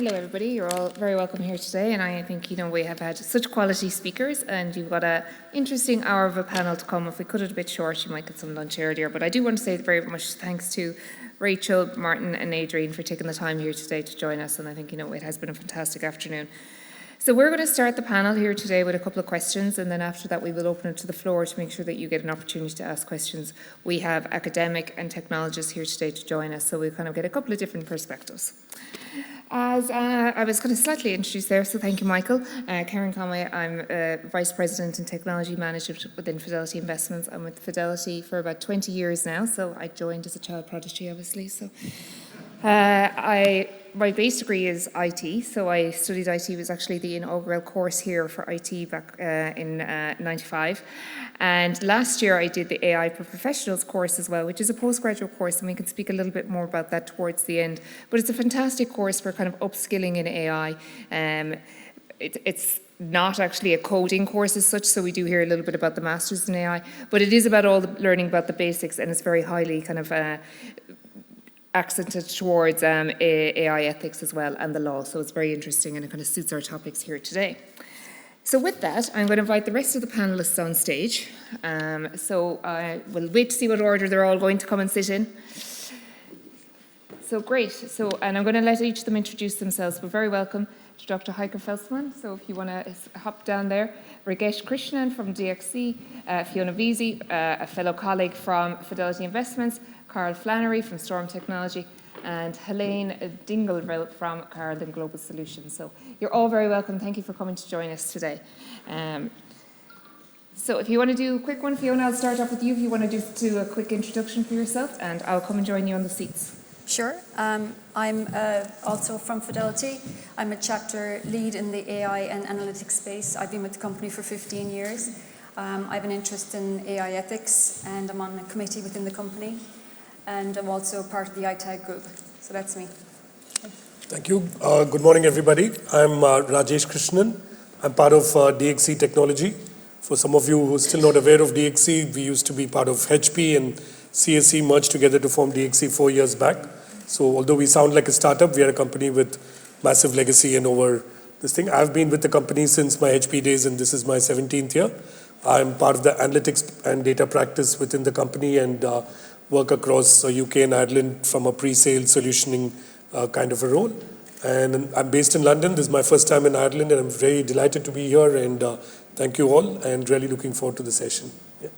Hello everybody, you're all very welcome here today, and I think we have had such quality speakers and you've got an interesting hour of a panel to come. If we cut it a bit short you might get some lunch earlier, but I do want to say very much thanks to Rachel, Martin and Adrian for taking the time here today to join us, and I think it has been a fantastic afternoon. So we're going to start the panel here today with a couple of questions, and then after that we will open it to the floor to make sure that you get an opportunity to ask questions. We have academic and technologists here today to join us, so we'll kind of get a couple of different perspectives. As I was kind of slightly introduced there, so thank you, Michael. Karen Conway, I'm Vice President in Technology Management within Fidelity Investments. I'm with Fidelity for about 20 years now, so I joined as a child prodigy, obviously. So my base degree is IT, so I studied IT. It was actually the inaugural course here for IT back in 95. And last year I did the AI for Professionals course as well, which is a postgraduate course, and we can speak a little bit more about that towards the end. But it's a fantastic course for kind of upskilling in AI. It's not actually a coding course as such, so we do hear a little bit about the Masters in AI, but it is about all the learning about the basics, and it's very highly kind of accented towards AI ethics as well and the law, so it's very interesting and it kind of suits our topics here today. So with that, I'm going to invite the rest of the panellists on stage. So I will wait to see what order they're all going to come and sit in. So great. And I'm going to let each of them introduce themselves, but very welcome to Dr. Heike Felsman. So if you want to hop down there. Rakesh Krishnan from DXC, Fiona Veazey, a fellow colleague from Fidelity Investments, Carl Flannery from Storm Technology, and Helene Dingleville from Carlin Global Solutions. So you're all very welcome. Thank you for coming to join us today. So if you want to do a quick one, Fiona, I'll start off with you. If you want to do a quick introduction for yourself, and I'll come and join you on the seats. Sure. I'm also from Fidelity. I'm a chapter lead in the AI and analytics space. I've been with the company for 15 years. I have an interest in AI ethics, and I'm on a committee within the company. And I'm also part of the ITAG group. So that's me. Thank you. Good morning, everybody. I'm Rajesh Krishnan. I'm part of DXC Technology. For some of you who are still not aware of DXC, we used to be part of HP, and CSC merged together to form DXC 4 years back. So although we sound like a startup, we are a company with massive legacy and over this thing. I've been with the company since my HP days, and this is my 17th year. I'm part of the analytics and data practice within the company, and work across UK and Ireland from a pre-sale solutioning kind of a role. And I'm based in London. This is my first time in Ireland, and I'm very delighted to be here, and thank you all, and really looking forward to the session. Yeah.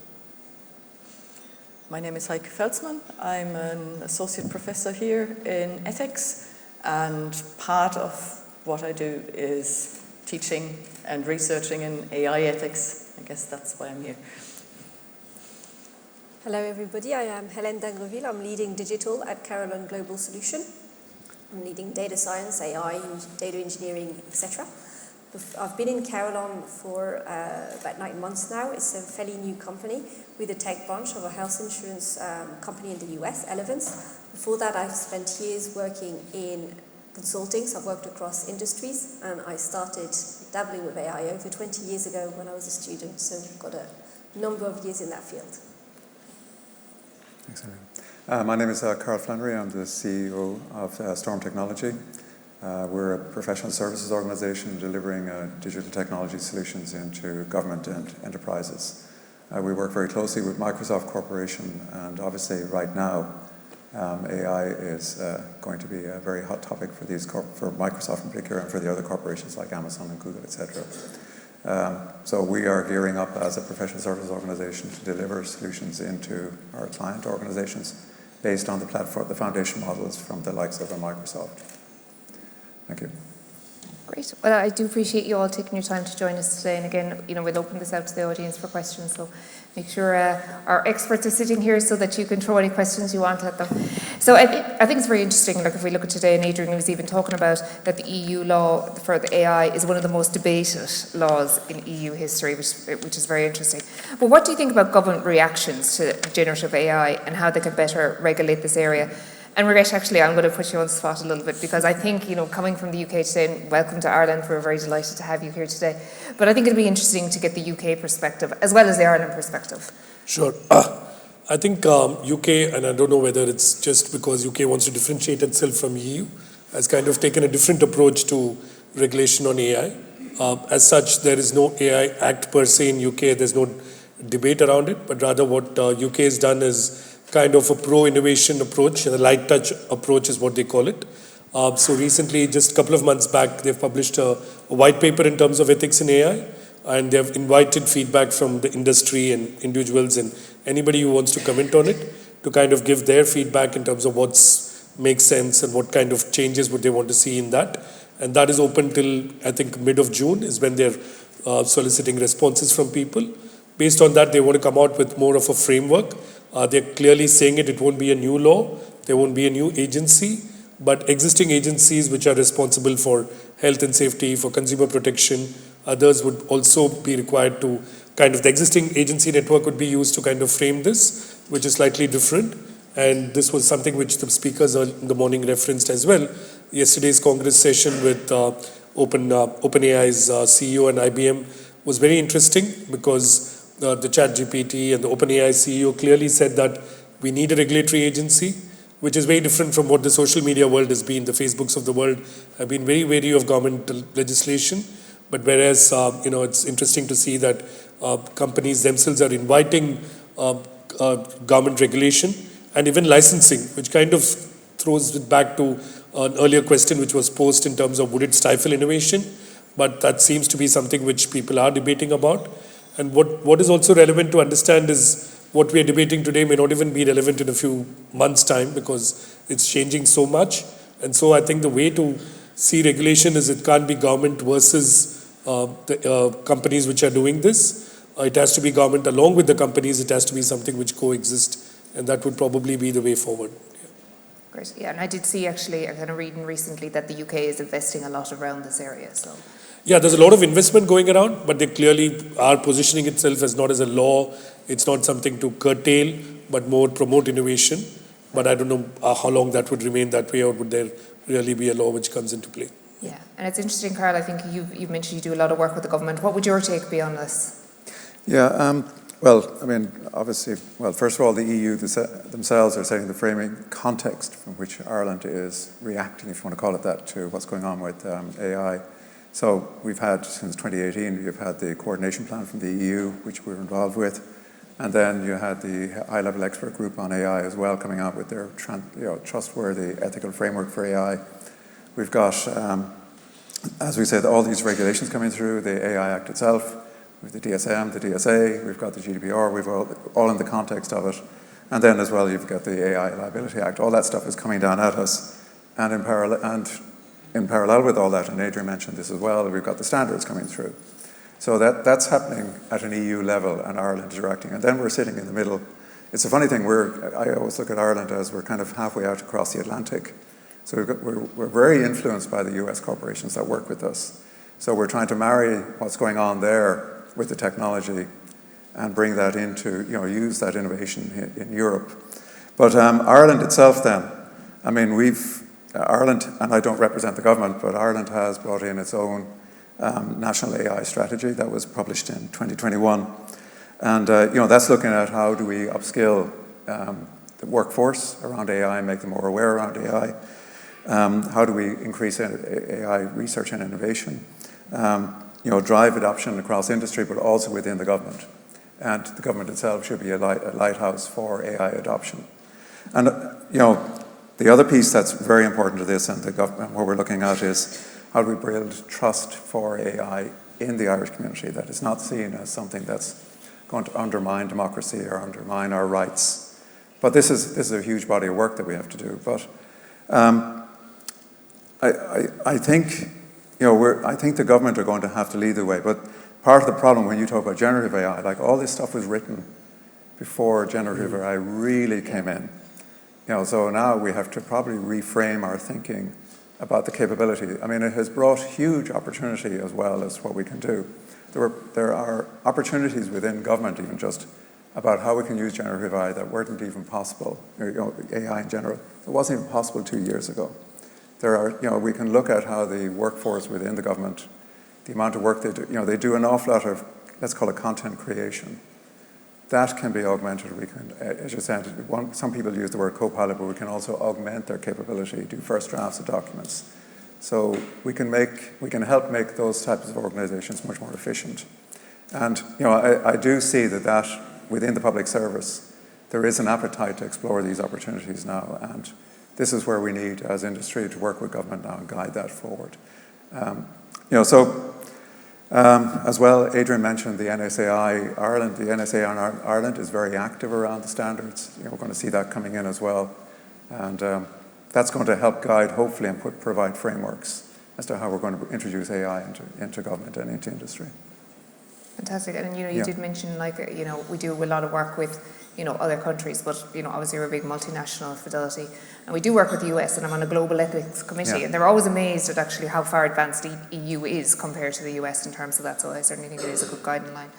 My name is Heike Felsman. I'm an associate professor here in ethics, and part of what I do is teaching and researching in AI ethics. I guess that's why I'm here. Hello everybody, I am Helene Dingleville. I'm leading digital at Carlin Global Solution. I'm leading data science, AI, data engineering, etc. I've been in Carlin for about 9 months now. It's a fairly new company with a tech branch of a health insurance company in the US, Elevance. Before that, I've spent years working in consulting, so I've worked across industries, and I started dabbling with AI over 20 years ago when I was a student, so I've got a number of years in that field. Excellent. My name is Carl Flannery. I'm the CEO of Storm Technology. We're a professional services organization delivering digital technology solutions into government and enterprises. We work very closely with Microsoft Corporation, and obviously right now AI is going to be a very hot topic for for Microsoft in particular, and for the other corporations like Amazon and Google, etc. So we are gearing up as a professional services organization to deliver solutions into our client organizations based on the platform, the foundation models from the likes of Microsoft. Thank you. Great. Well, I do appreciate you all taking your time to join us today. And again, we'll open this out to the audience for questions. So make sure our experts are sitting here so that you can throw any questions you want at them. So I think it's very interesting. Like if we look at today, and Adrian was even talking about that the EU law for the AI is one of the most debated laws in EU history, which is very interesting. But what do you think about government reactions to generative AI and how they can better regulate this area? And Rakesh, actually, I'm going to put you on the spot a little bit, because I think, coming from the UK today, and welcome to Ireland, we're very delighted to have you here today. But I think it'd be interesting to get the UK perspective as well as the Ireland perspective. Sure. I think UK, and I don't know whether it's just because UK wants to differentiate itself from EU, has kind of taken a different approach to regulation on AI. As such, there is no AI Act per se in UK. There's no debate around it, but rather what UK has done is kind of a pro-innovation approach, and a light touch approach is what they call it. So recently, just a couple of months back, they've published a white paper in terms of ethics in AI, and they've invited feedback from the industry and individuals and anybody who wants to comment on it to kind of give their feedback in terms of what makes sense and what kind of changes would they want to see in that. And that is open till, I think, mid of June is when they're soliciting responses from people. Based on that, they want to come out with more of a framework. They're clearly saying it won't be a new law, there won't be a new agency, but existing agencies which are responsible for health and safety, for consumer protection, others would also be required to kind of, the existing agency network would be used to kind of frame this, which is slightly different. And this was something which the speakers in the morning referenced as well. Yesterday's Congress session with OpenAI's CEO and IBM was very interesting because the ChatGPT and the OpenAI CEO clearly said that we need a regulatory agency, which is very different from what the social media world has been. The Facebooks of the world have been very wary of government legislation. But whereas, it's interesting to see that companies themselves are inviting government regulation and even licensing, which kind of throws it back to an earlier question which was posed in terms of would it stifle innovation? But that seems to be something which people are debating about. And what is also relevant to understand is what we are debating today may not even be relevant in a few months' time because it's changing so much. And so I think the way to see regulation is it can't be government versus the companies which are doing this. It has to be government along with the companies. It has to be something which coexist. And that would probably be the way forward. Great. Yeah, and I did see actually, I'm kind of reading recently that the UK is investing a lot around this area. So yeah, there's a lot of investment going around, but they clearly are positioning itself as not as a law. It's not something to curtail, but more promote innovation. But I don't know how long that would remain that way, or would there really be a law which comes into play? Yeah, and it's interesting, Carl, I think you've mentioned you do a lot of work with the government. What would your take be on this? Yeah, well, I mean, obviously, well, first of all, the EU themselves are setting the framing context from which Ireland is reacting, if you want to call it that, to what's going on with AI. So we've had, since 2018, we've had the coordination plan from the EU, which we're involved with. And then you had the high-level expert group on AI as well, coming out with their trustworthy ethical framework for AI. We've got, as we said, all these regulations coming through, the AI Act itself, with the DSM, the DSA, we've got the GDPR, we've all in the context of it. And then as well, you've got the AI Liability Act. All that stuff is coming down at us. And in parallel with all that, and Adrian mentioned this as well, we've got the standards coming through. So that's happening at an EU level, and Ireland is reacting. And then we're sitting in the middle. It's a funny thing, I always look at Ireland as we're kind of halfway out across the Atlantic. So we're very influenced by the US corporations that work with us. So we're trying to marry what's going on there with the technology and bring that into, use that innovation in Europe. But Ireland itself then, I mean, Ireland, and I don't represent the government, but Ireland has brought in its own national AI strategy that was published in 2021. And, that's looking at how do we upskill the workforce around AI and make them more aware around AI. How do we increase AI research and innovation? Drive adoption across industry, but also within the government. And the government itself should be a lighthouse for AI adoption. And, the other piece that's very important to this and the government, what we're looking at is how do we build trust for AI in the Irish community, that it's not seen as something that's going to undermine democracy or undermine our rights. But this is a huge body of work that we have to do. But I think, I think the government are going to have to lead the way. But part of the problem when you talk about generative AI, like all this stuff was written before generative AI really came in. So now we have to probably reframe our thinking about the capability. I mean, it has brought huge opportunity as well as what we can do. There are opportunities within government even just about how we can use generative AI that weren't even possible, AI in general. It wasn't even possible 2 years ago. There are, we can look at how the workforce within the government, the amount of work they do, they do an awful lot of, let's call it content creation. that can be augmented. We can, as you said, some people use the word co-pilot, but we can also augment their capability, do first drafts of documents. So we can help make those types of organizations much more efficient. And I do see that within the public service, there is an appetite to explore these opportunities now, and this is where we need, as industry, to work with government now and guide that forward. As well, Adrian mentioned the NSAI Ireland. The NSAI in Ireland is very active around the standards. We're going to see that coming in as well. And that's going to help guide, hopefully, and provide frameworks as to how we're going to introduce AI into government and into industry. Fantastic. And you did mention, we do a lot of work with other countries, but obviously we're a big multinational Fidelity, and we do work with the US, and I'm on a global ethics committee, and they're always amazed at actually how far advanced the EU is compared to the US in terms of that. So I certainly think it is a good guiding line.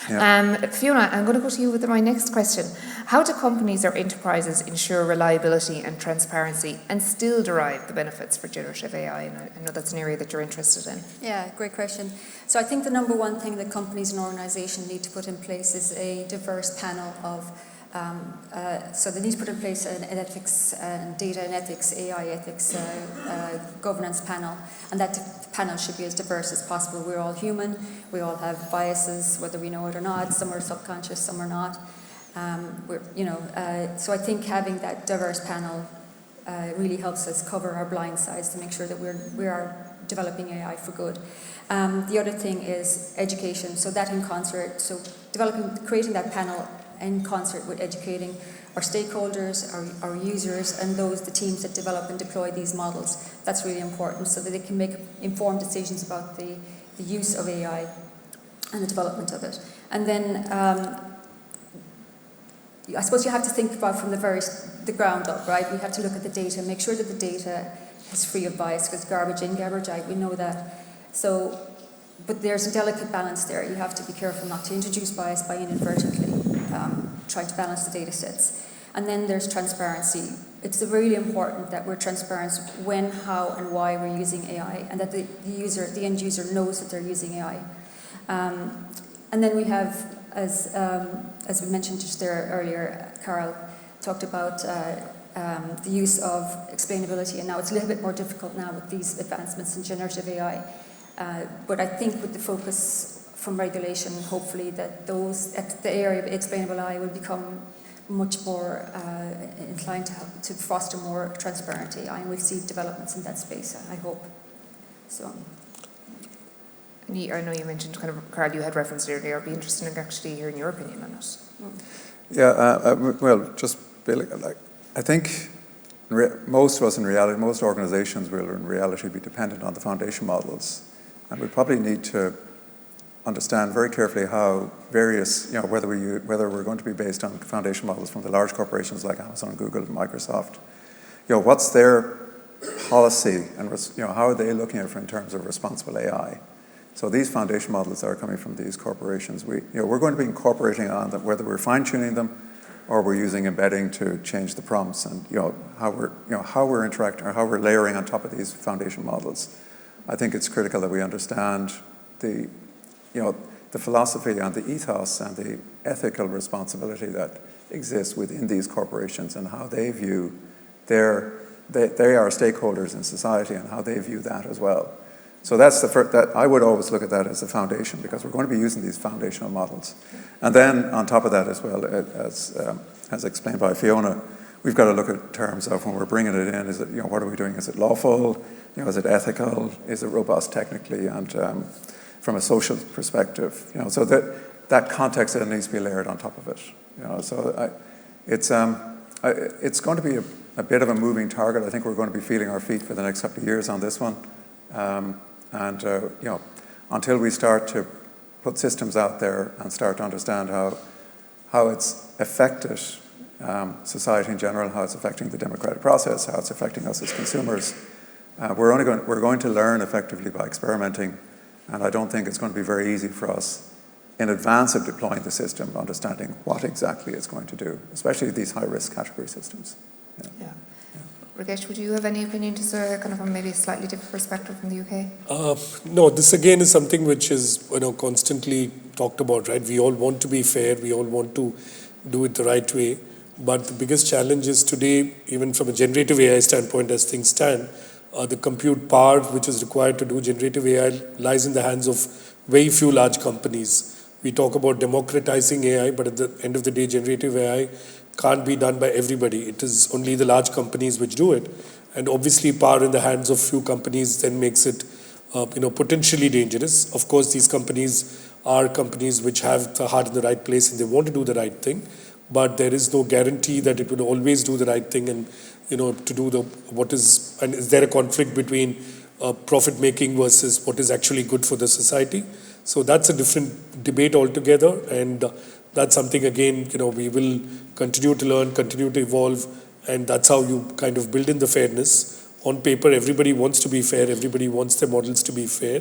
Yeah. Fiona, I'm going to go to you with my next question. How do companies or enterprises ensure reliability and transparency and still derive the benefits for generative AI? And I know that's an area that you're interested in. Yeah, great question. So I think the number one thing that companies and organizations need to put in place is a diverse panel of so they need to put in place an ethics and data and ethics, AI ethics governance panel, and that panel should be as diverse as possible. We're all human, we all have biases, whether we know it or not. Some are subconscious, some are not. So I think having that diverse panel really helps us cover our blind sides to make sure that we are developing AI for good. The other thing is education, so that in concert, so creating that panel in concert with educating our stakeholders, our users, and the teams that develop and deploy these models. That's really important so that they can make informed decisions about the use of AI and the development of it. And then I suppose you have to think about from the ground up, right? We have to look at the data, make sure that the data is free of bias, because garbage in, garbage out, we know that. So, but there's a delicate balance there. You have to be careful not to introduce bias by inadvertently trying to balance the data sets. And then there's transparency. It's really important that we're transparent when, how, and why we're using AI, and that the end user knows that they're using AI. And then we have, as we mentioned just there earlier, Carol talked about the use of explainability, and now it's a little bit more difficult now with these advancements in generative AI. But I think with the focus from regulation, hopefully that the area of explainable AI will become much more inclined to foster more transparent AI, and we'll see developments in that space, I hope. So. I know you mentioned Carl, you had referenced it earlier. I'd be interested in actually hearing your opinion on it. Yeah, well, just I think most of us in reality, most organizations will in reality be dependent on the foundation models, and we probably need to understand very carefully how various, whether we're going to be based on foundation models from the large corporations like Amazon, Google, and Microsoft, what's their policy, and how are they looking at it in terms of responsible AI? So these foundation models that are coming from these corporations, we're going to be incorporating on them, whether we're fine-tuning them or we're using embedding to change the prompts, and how we're interacting or how we're layering on top of these foundation models. I think it's critical that we understand the philosophy and the ethos and the ethical responsibility that exists within these corporations and how they view they are stakeholders in society and how they view that as well. So that's the first, that I would always look at that as the foundation, because we're going to be using these foundational models. And then on top of that as well, as explained by Fiona, we've got to look at terms of when we're bringing it in, is it, what are we doing? Is it lawful? Is it ethical? Is it robust technically? And from a social perspective, so that context then needs to be layered on top of it. So it's going to be a bit of a moving target. I think we're going to be feeling our feet for the next couple of years on this one. Until we start to put systems out there and start to understand how it's affected society in general, how it's affecting the democratic process, how it's affecting us as consumers, we're going to learn effectively by experimenting, and I don't think it's going to be very easy for us in advance of deploying the system, understanding what exactly it's going to do, especially these high-risk category systems. Yeah. Rakesh, would you have any opinion, just from maybe a slightly different perspective from the UK? No, this again is something which is constantly talked about, right? We all want to be fair, we all want to do it the right way. But the biggest challenge is today, even from a generative AI standpoint, as things stand, the compute power which is required to do generative AI lies in the hands of very few large companies. We talk about democratizing AI, but at the end of the day, generative AI can't be done by everybody. It is only the large companies which do it. And obviously, power in the hands of few companies then makes it potentially dangerous. Of course, these companies are companies which have the heart in the right place and they want to do the right thing, but there is no guarantee that it will always do the right thing and to do and is there a conflict between profit making versus what is actually good for the society? So that's a different debate altogether, and that's something again we will continue to learn, continue to evolve, and that's how you kind of build in the fairness. On paper, everybody wants to be fair, everybody wants their models to be fair,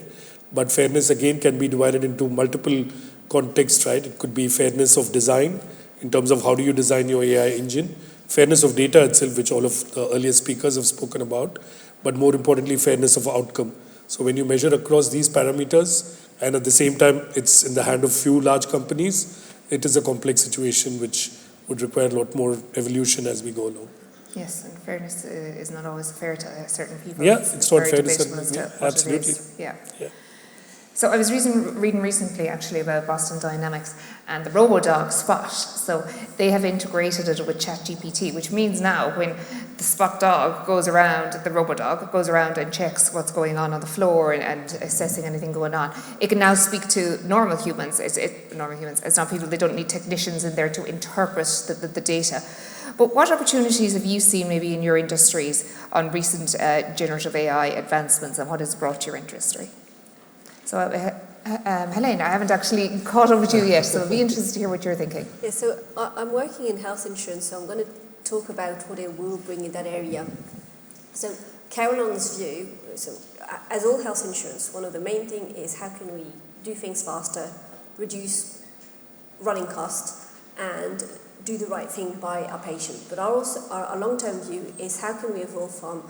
but fairness again can be divided into multiple contexts, right? It could be fairness of design in terms of how do you design your AI engine, fairness of data itself, which all of the earlier speakers have spoken about, but more importantly, fairness of outcome. So when you measure across these parameters, and at the same time, it's in the hand of few large companies, it is a complex situation which would require a lot more evolution as we go along. Yes, and fairness is not always fair to certain people. Yeah, it's not very fair to debatable certain as to people. what Absolutely. it is. Yeah. Yeah. So I was reading recently actually about Boston Dynamics and the RoboDog Spot. So they have integrated it with ChatGPT, which means now when the Spot dog goes around, the RoboDog goes around and checks what's going on the floor and assessing anything going on, it can now speak to normal humans. Normal humans. It's not people. They don't need technicians in there to interpret the data. But what opportunities have you seen maybe in your industries on recent generative AI advancements, and what has brought your interest? Right? So, Helene, I haven't actually caught up with you yet, so I'll be interested to hear what you're thinking. Yeah, so I'm working in health insurance, so I'm going to talk about what it will bring in that area. So Carolyn's view, so as all health insurance, one of the main things is how can we do things faster, reduce running costs, and do the right thing by our patient. But our long-term view is how can we evolve from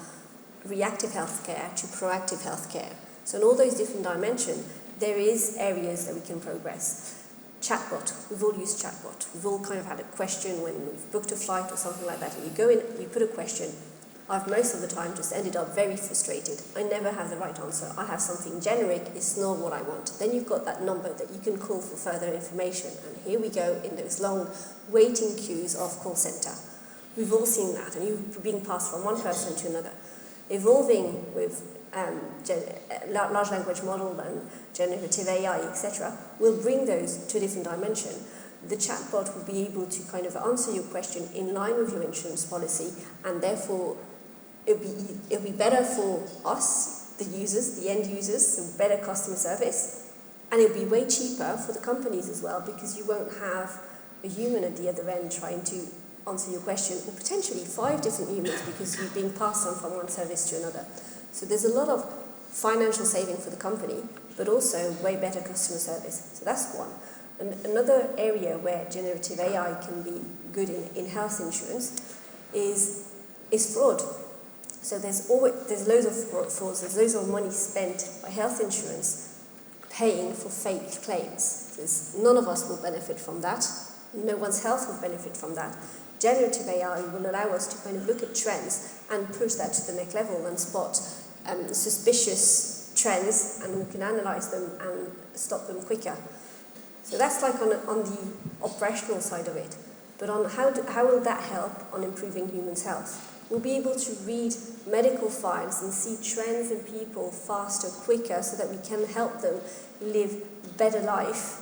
reactive healthcare to proactive healthcare. So in all those different dimensions, there is areas that we can progress. Chatbot, we've all used chatbot. We've all kind of had a question when we've booked a flight or something like that, and you go in, you put a question. I've most of the time just ended up very frustrated. I never have the right answer. I have something generic, it's not what I want. Then you've got that number that you can call for further information. And here we go in those long waiting queues of call center. We've all seen that, and you're being passed from one person to another. Evolving with large language model and generative AI, etc., will bring those to a different dimension. The chatbot will be able to kind of answer your question in line with your insurance policy, and therefore it'll be better for us, the users, the end users, so better customer service, and it'll be way cheaper for the companies as well, because you won't have a human at the other end trying to answer your question, or potentially 5 different humans because you're being passed on from one service to another. So there's a lot of financial saving for the company, but also way better customer service. So that's one. And another area where generative AI can be good in health insurance is fraud. So there's loads of frauds, there's loads of money spent by health insurance paying for fake claims. None of us will benefit from that. No one's health will benefit from that. Generative AI will allow us to kind of look at trends and push that to the next level and spot suspicious trends, and we can analyze them and stop them quicker. So that's like on the operational side of it. But on how will that help on improving humans' health? We'll be able to read medical files and see trends in people faster, quicker, so that we can help them live better life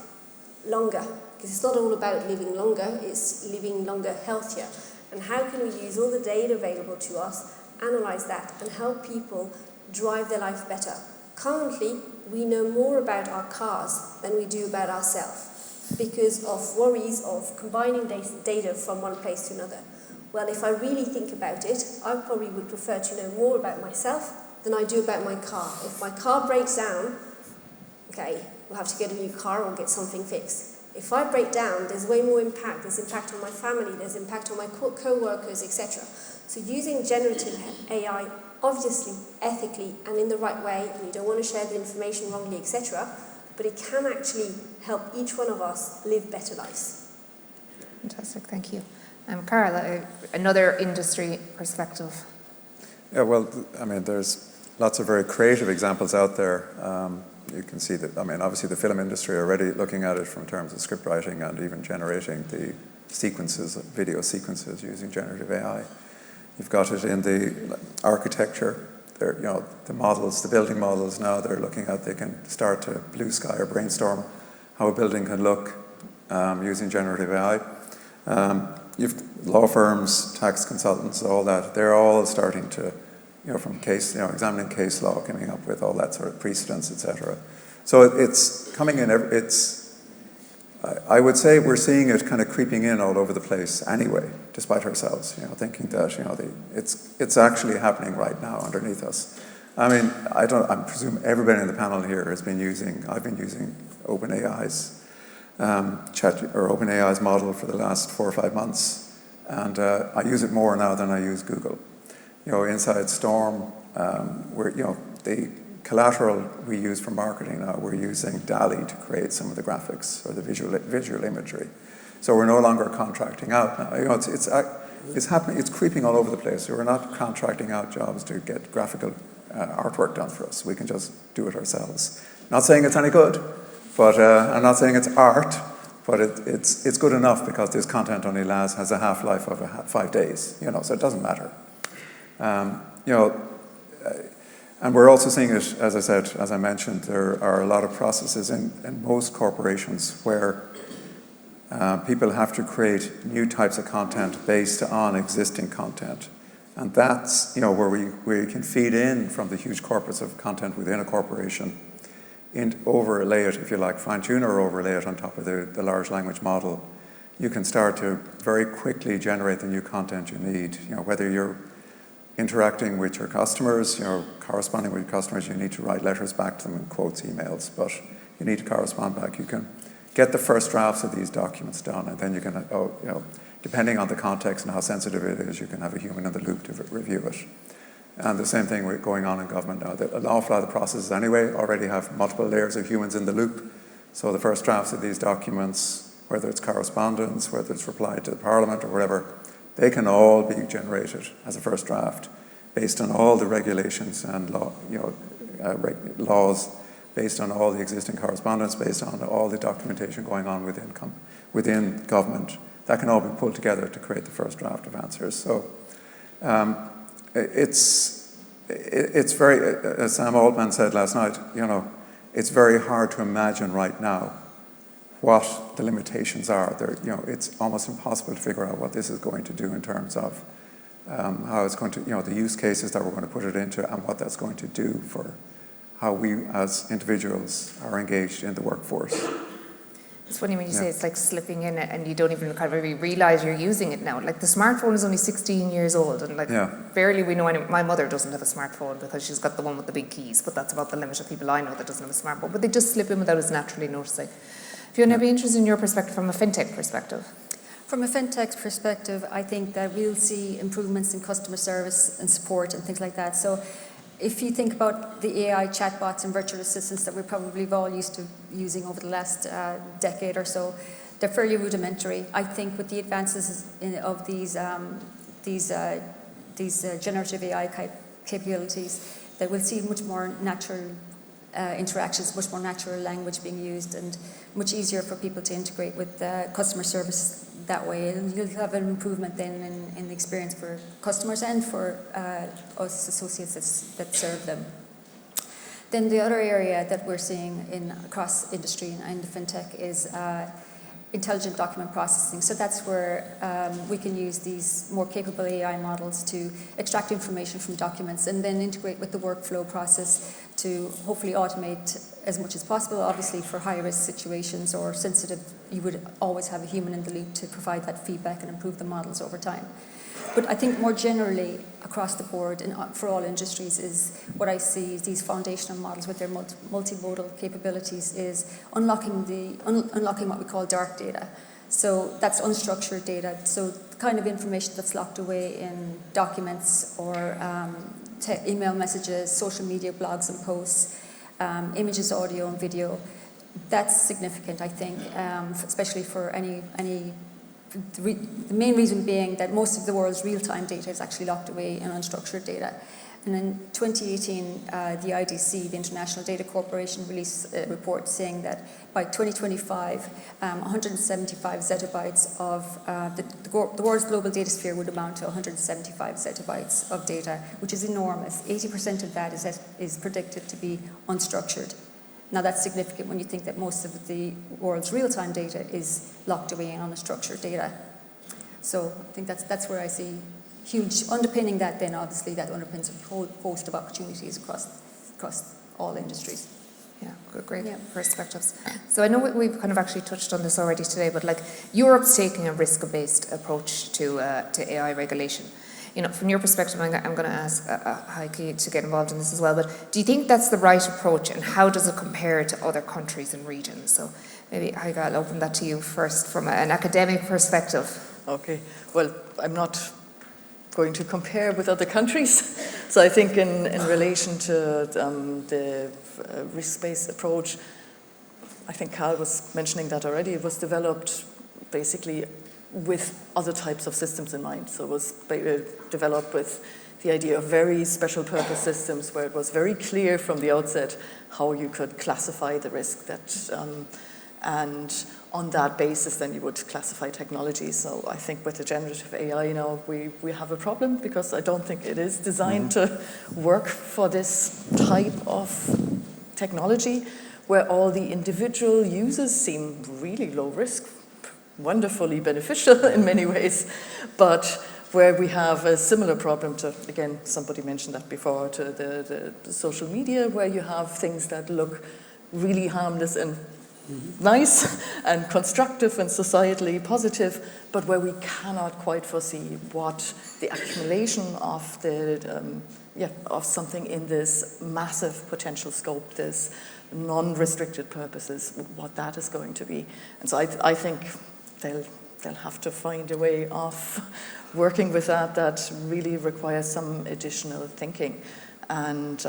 longer. Because it's not all about living longer, it's living longer healthier. And how can we use all the data available to us, analyze that, and help people drive their life better? Currently, we know more about our cars than we do about ourselves because of worries of combining data from one place to another. Well, if I really think about it, I probably would prefer to know more about myself than I do about my car. If my car breaks down, okay, we'll have to get a new car or get something fixed. If I break down, there's way more impact. There's impact on my family, there's impact on my co-workers, etc. So using generative AI, obviously, ethically, and in the right way, and you don't want to share the information wrongly, etc., but it can actually help each one of us live better lives. Fantastic, thank you. Carol, another industry perspective. Yeah, well, I mean, there's lots of very creative examples out there. You can see that, I mean, obviously the film industry are already looking at it from terms of script writing and even generating the sequences, video sequences using generative AI. You've got it in the architecture. They're, you know, the models, the building models now, they're looking at, they can start to blue sky or brainstorm how a building can look using generative AI. You've law firms, tax consultants, all that, they're all starting to, you know, from case, you know, examining case law, coming up with all that sort of precedents, etc. So it's coming in, I would say we're seeing it kind of creeping in all over the place anyway, despite ourselves, you know, thinking that, you know, it's actually happening right now underneath us. I mean, I presume everybody in the panel here has been using, I've been using OpenAI's OpenAI's model for the last 4 or 5 months, and I use it more now than I use Google. You know, inside Storm, you know, the collateral we use for marketing now, we're using DALL-E to create some of the graphics or the visual imagery. So we're no longer contracting out now. You know, it's happening. It's creeping all over the place. So we're not contracting out jobs to get graphical artwork done for us. We can just do it ourselves. Not saying it's any good, but I'm not saying it's art, but it's good enough because this content only has a half-life of 5 days. You know, so it doesn't matter. You know, and we're also seeing it, as I said, as I mentioned, there are a lot of processes in most corporations where people have to create new types of content based on existing content. And that's, you know, where we can feed in from the huge corpus of content within a corporation and overlay it, if you like, fine-tune or overlay it on top of the large language model. You can start to very quickly generate the new content you need. You know, whether you're interacting with your customers, you know, corresponding with your customers, you need to write letters back to them in quotes, emails, but you need to correspond back. You can get the first drafts of these documents done, and then you can, you know, depending on the context and how sensitive it is, you can have a human in the loop to review it. And the same thing going on in government now. An awful lot of the processes anyway already have multiple layers of humans in the loop. So the first drafts of these documents, whether it's correspondence, whether it's reply to the Parliament or whatever, they can all be generated as a first draft based on all the regulations and laws, based on all the existing correspondence, based on all the documentation going on within government. That can all be pulled together to create the first draft of answers. So it's very, as Sam Altman said last night, you know, it's very hard to imagine right now what the limitations are. You know, it's almost impossible to figure out what this is going to do in terms of how it's going to, you know, the use cases that we're going to put it into and what that's going to do for how we as individuals are engaged in the workforce. It's funny when you say it's like slipping in it and you don't even kind of really realize you're using it now. Like the smartphone is only 16 years old and like barely we know any. My mother doesn't have a smartphone because she's got the one with the big keys, but that's about the limit of people I know that doesn't have a smartphone. But they just slip in without us naturally noticing. Fiona, I'd be interested in your perspective from a fintech perspective. From a fintech perspective, I think that we'll see improvements in customer service and support and things like that. So if you think about the AI chatbots and virtual assistants that we're probably all used to using over the last decade or so, they're fairly rudimentary. I think with the advances of these generative AI capabilities, that we'll see much more natural interactions, much more natural language being used, and much easier for people to integrate with customer service that way. And you'll have an improvement then in the experience for customers and for us associates that serve them. Then the other area that we're seeing across industry and the fintech is intelligent document processing. So that's where we can use these more capable AI models to extract information from documents and then integrate with the workflow process to hopefully automate as much as possible. Obviously for high-risk situations or sensitive, you would always have a human in the loop to provide that feedback and improve the models over time. But I think more generally across the board and for all industries is what I see is these foundational models with their multimodal capabilities is unlocking what we call dark data. So that's unstructured data. So the kind of information that's locked away in documents or email messages, social media blogs and posts, images, audio and video. That's significant, I think, especially for the main reason being that most of the world's real-time data is actually locked away in unstructured data. And in 2018, the IDC, the International Data Corporation, released a report saying that by 2025, 175 zettabytes of the world's global data sphere would amount to 175 zettabytes of data, which is enormous. 80% of that is predicted to be unstructured. Now that's significant when you think that most of the world's real-time data is locked away in unstructured data. So I think that's where I see huge underpinning that. Then obviously that underpins a whole host of opportunities across all industries. Yeah, great perspectives. So I know we've kind of actually touched on this already today, but like Europe's taking a risk-based approach to AI regulation. You know, from your perspective, I'm going to ask Heike to get involved in this as well, but do you think that's the right approach, and how does it compare to other countries and regions? So maybe Heike, I'll open that to you first from an academic perspective. Okay, well, I'm not going to compare with other countries. So I think in relation to the risk-based approach, I think Carl was mentioning that already. It was developed basically with other types of systems in mind. So it was developed with the idea of very special purpose systems where it was very clear from the outset how you could classify the risk and on that basis then you would classify technology. So I think with the generative AI now we have a problem because I don't think it is designed to work for this type of technology where all the individual users seem really low risk, wonderfully beneficial in many ways, but where we have a similar problem to, again, somebody mentioned that before, to the social media, where you have things that look really harmless and nice and constructive and societally positive, but where we cannot quite foresee what the accumulation of of something in this massive potential scope, this non-restricted purposes, what that is going to be. And so I think they'll have to find a way of working with that really requires some additional thinking. And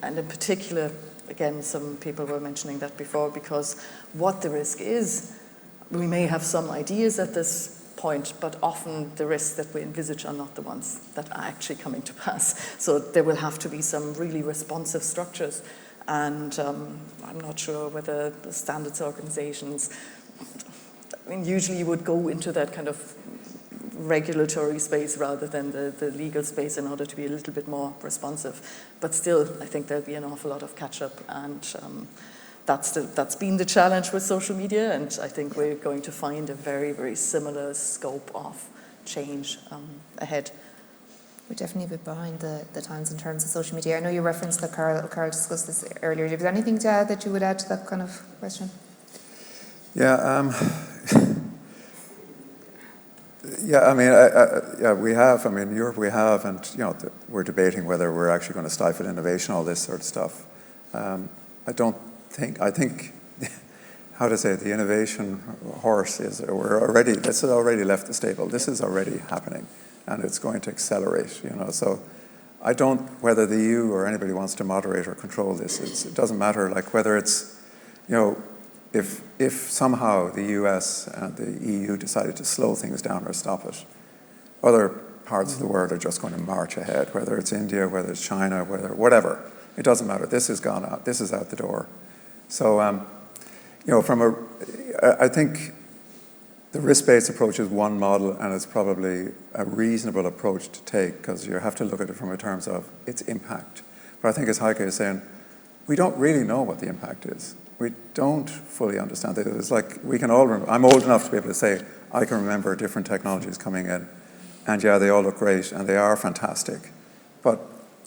and in particular, again, some people were mentioning that before, because what the risk is, we may have some ideas at this point, but often the risks that we envisage are not the ones that are actually coming to pass. So there will have to be some really responsive structures. And I'm not sure whether the standards organizations, I mean, usually you would go into that kind of regulatory space rather than the legal space in order to be a little bit more responsive. But still, I think there'll be an awful lot of catch-up, and that's been the challenge with social media, and I think we're going to find a very, very similar scope of change ahead. We're definitely a bit behind the times in terms of social media. I know you referenced that Carl discussed this earlier. Is there anything to add that you would add to that kind of question? Yeah, I mean, we have. I mean, in Europe we have, and we're debating whether we're actually going to stifle innovation, all this sort of stuff. I think, how to say it, the innovation horse this has already left the stable. This is already happening, and it's going to accelerate. So I don't, whether the EU or anybody wants to moderate or control this. It doesn't matter. Like whether it's, if somehow the US and the EU decided to slow things down or stop it, other parts of the world are just going to march ahead, whether it's India, whether it's China, whatever. It doesn't matter. This has gone out. This is out the door. So, I think the risk-based approach is one model, and it's probably a reasonable approach to take because you have to look at it from in terms of its impact. But I think, as Heike is saying, we don't really know what the impact is. We don't fully understand it. It's like we can all remember. I'm old enough to be able to say I can remember different technologies coming in, and yeah, they all look great and they are fantastic, but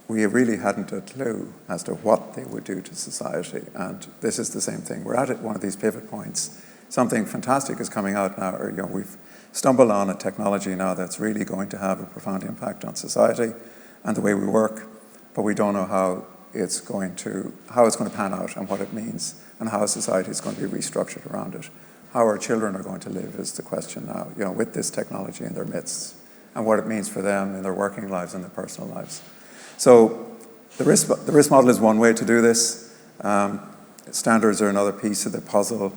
we really hadn't a clue as to what they would do to society. And this is the same thing. We're at one of these pivot points. Something fantastic is coming out now, or we've stumbled on a technology now that's really going to have a profound impact on society and the way we work, but we don't know how it's going to pan out and what it means and how society is going to be restructured around it. How our children are going to live is the question now, with this technology in their midst, and what it means for them in their working lives and their personal lives. So the risk model is one way to do this. standards are another piece of the puzzle.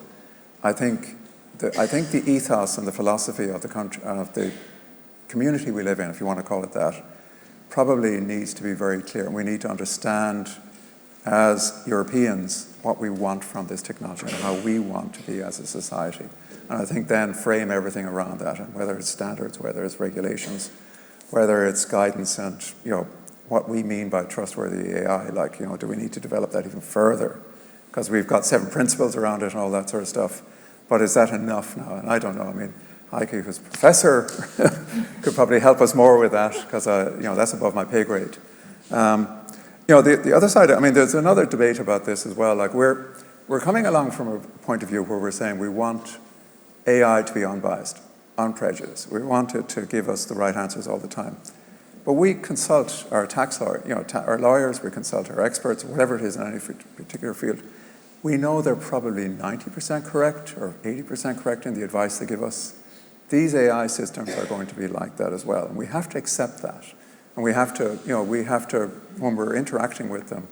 I think the ethos and the philosophy of the country, of the community we live in, if you want to call it that, probably needs to be very clear. We need to understand as Europeans what we want from this technology and how we want to be as a society. And I think then frame everything around that, and whether it's standards, whether it's regulations, whether it's guidance, and what we mean by trustworthy AI. Like, do we need to develop that even further? Because we've got 7 principles around it and all that sort of stuff. But is that enough now? And I don't know. I mean, Heike, who's a professor, could probably help us more with that, because that's above my pay grade. The other side, I mean, there's another debate about this as well. Like, we're coming along from a point of view where we're saying we want AI to be unbiased, unprejudiced. We want it to give us the right answers all the time. But we consult our tax lawyer, our lawyers, we consult our experts, whatever it is in any particular field. We know they're probably 90% correct or 80% correct in the advice they give us. These AI systems are going to be like that as well. And we have to accept that. And we have to, when we're interacting with them,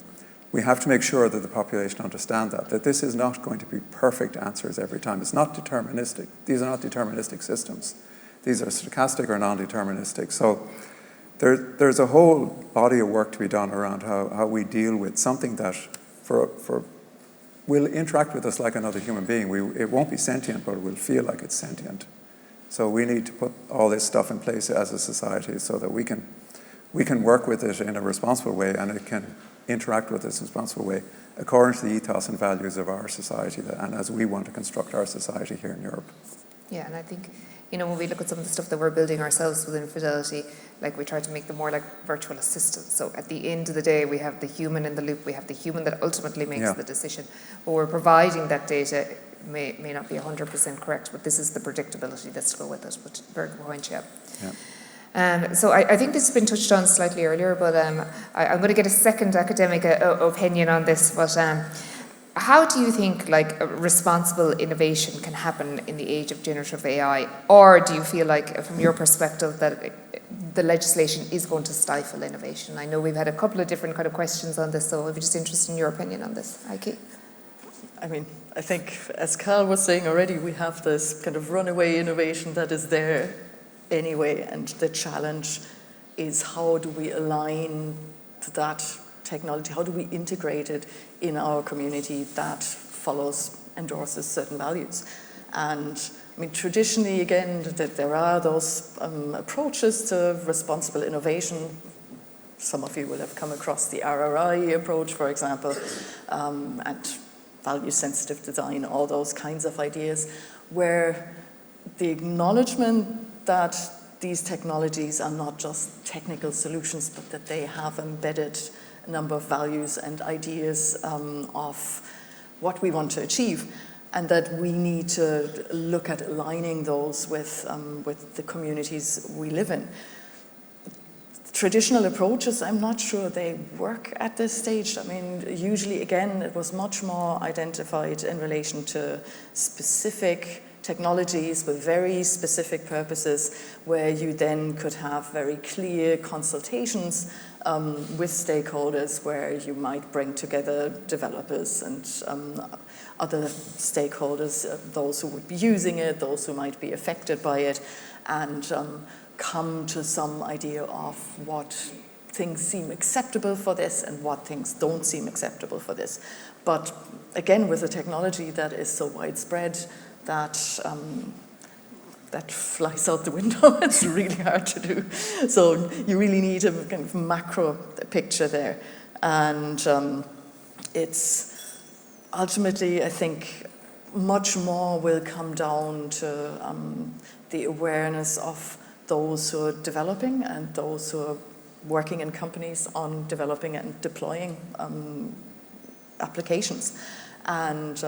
we have to make sure that the population understand that this is not going to be perfect answers every time. It's not deterministic. These are not deterministic systems. These are stochastic or non-deterministic. So there's a whole body of work to be done around how we deal with something that will interact with us like another human being. It won't be sentient, but it will feel like it's sentient. So we need to put all this stuff in place as a society so that we can work with it in a responsible way, and it can interact with us in a responsible way according to the ethos and values of our society and as we want to construct our society here in Europe. Yeah, and I think, when we look at some of the stuff that we're building ourselves within Fidelity, like, we try to make them more like virtual assistants. So at the end of the day, we have the human in the loop. We have the human that ultimately makes the decision. But we're providing that data. May not be 100% correct, but this is the predictability that's to go with it. But very good point, yeah. So I think this has been touched on slightly earlier, but I'm going to get a second academic opinion on this. But how do you think responsible innovation can happen in the age of generative AI? Or do you feel like, from your perspective, that the legislation is going to stifle innovation? I know we've had a couple of different kind of questions on this, so I'd be just interested in your opinion on this. Heike? I mean, I think, as Carl was saying already, we have this kind of runaway innovation that is there anyway, and the challenge is, how do we align to that technology? How do we integrate it in our community that endorses certain values? And I mean, traditionally, again, that there are those approaches to responsible innovation. Some of you will have come across the RRI approach, for example, and value-sensitive design, all those kinds of ideas, where the acknowledgement that these technologies are not just technical solutions, but that they have embedded a number of values and ideas of what we want to achieve, and that we need to look at aligning those with the communities we live in. Traditional approaches, I'm not sure they work at this stage. I mean, usually, again, it was much more identified in relation to specific technologies with very specific purposes, where you then could have very clear consultations with stakeholders, where you might bring together developers and other stakeholders, those who would be using it, those who might be affected by it, and come to some idea of what things seem acceptable for this and what things don't seem acceptable for this. But again, with a technology that is so widespread that flies out the window, it's really hard to do. So you really need a kind of macro picture there. And it's ultimately, I think, much more will come down to the awareness of those who are developing and those who are working in companies on developing and deploying applications. And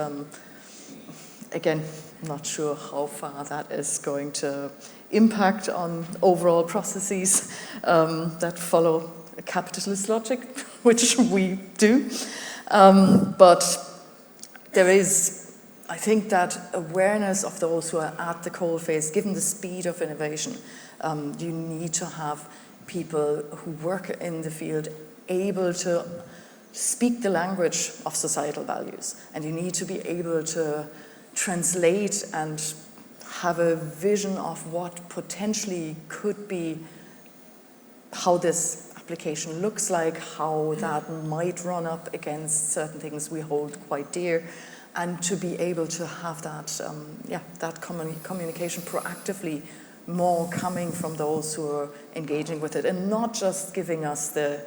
again, not sure how far that is going to impact on overall processes that follow a capitalist logic, which we do. But there is, I think, that awareness of those who are at the coalface, given the speed of innovation. You need to have people who work in the field able to speak the language of societal values, and you need to be able to translate and have a vision of what potentially could be, how this application looks like, how that might run up against certain things we hold quite dear, and to be able to have that, communication proactively, more coming from those who are engaging with it, and not just giving us the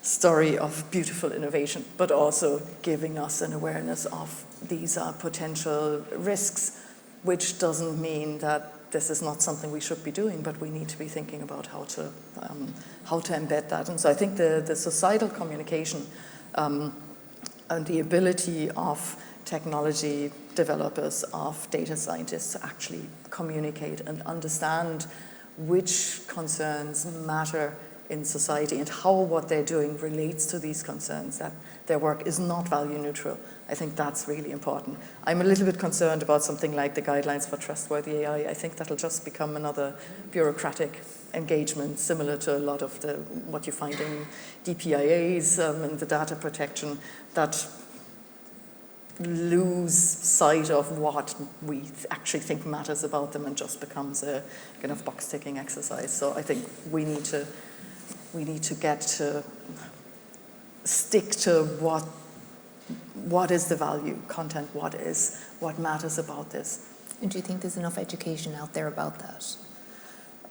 story of beautiful innovation, but also giving us an awareness of these are potential risks, which doesn't mean that this is not something we should be doing, but we need to be thinking about how to embed that. And so I think the societal communication and the ability of technology developers, of data scientists to actually communicate and understand which concerns matter in society and how what they're doing relates to these concerns, that their work is not value neutral. I think that's really important. I'm a little bit concerned about something like the guidelines for trustworthy AI. I think that'll just become another bureaucratic engagement, similar to a lot of what you find in DPIAs and the data protection, that lose sight of what we actually think matters about them and just becomes a kind of box-ticking exercise. So I think we need to get to stick to what is the value content, what matters about this. And do you think there's enough education out there about that?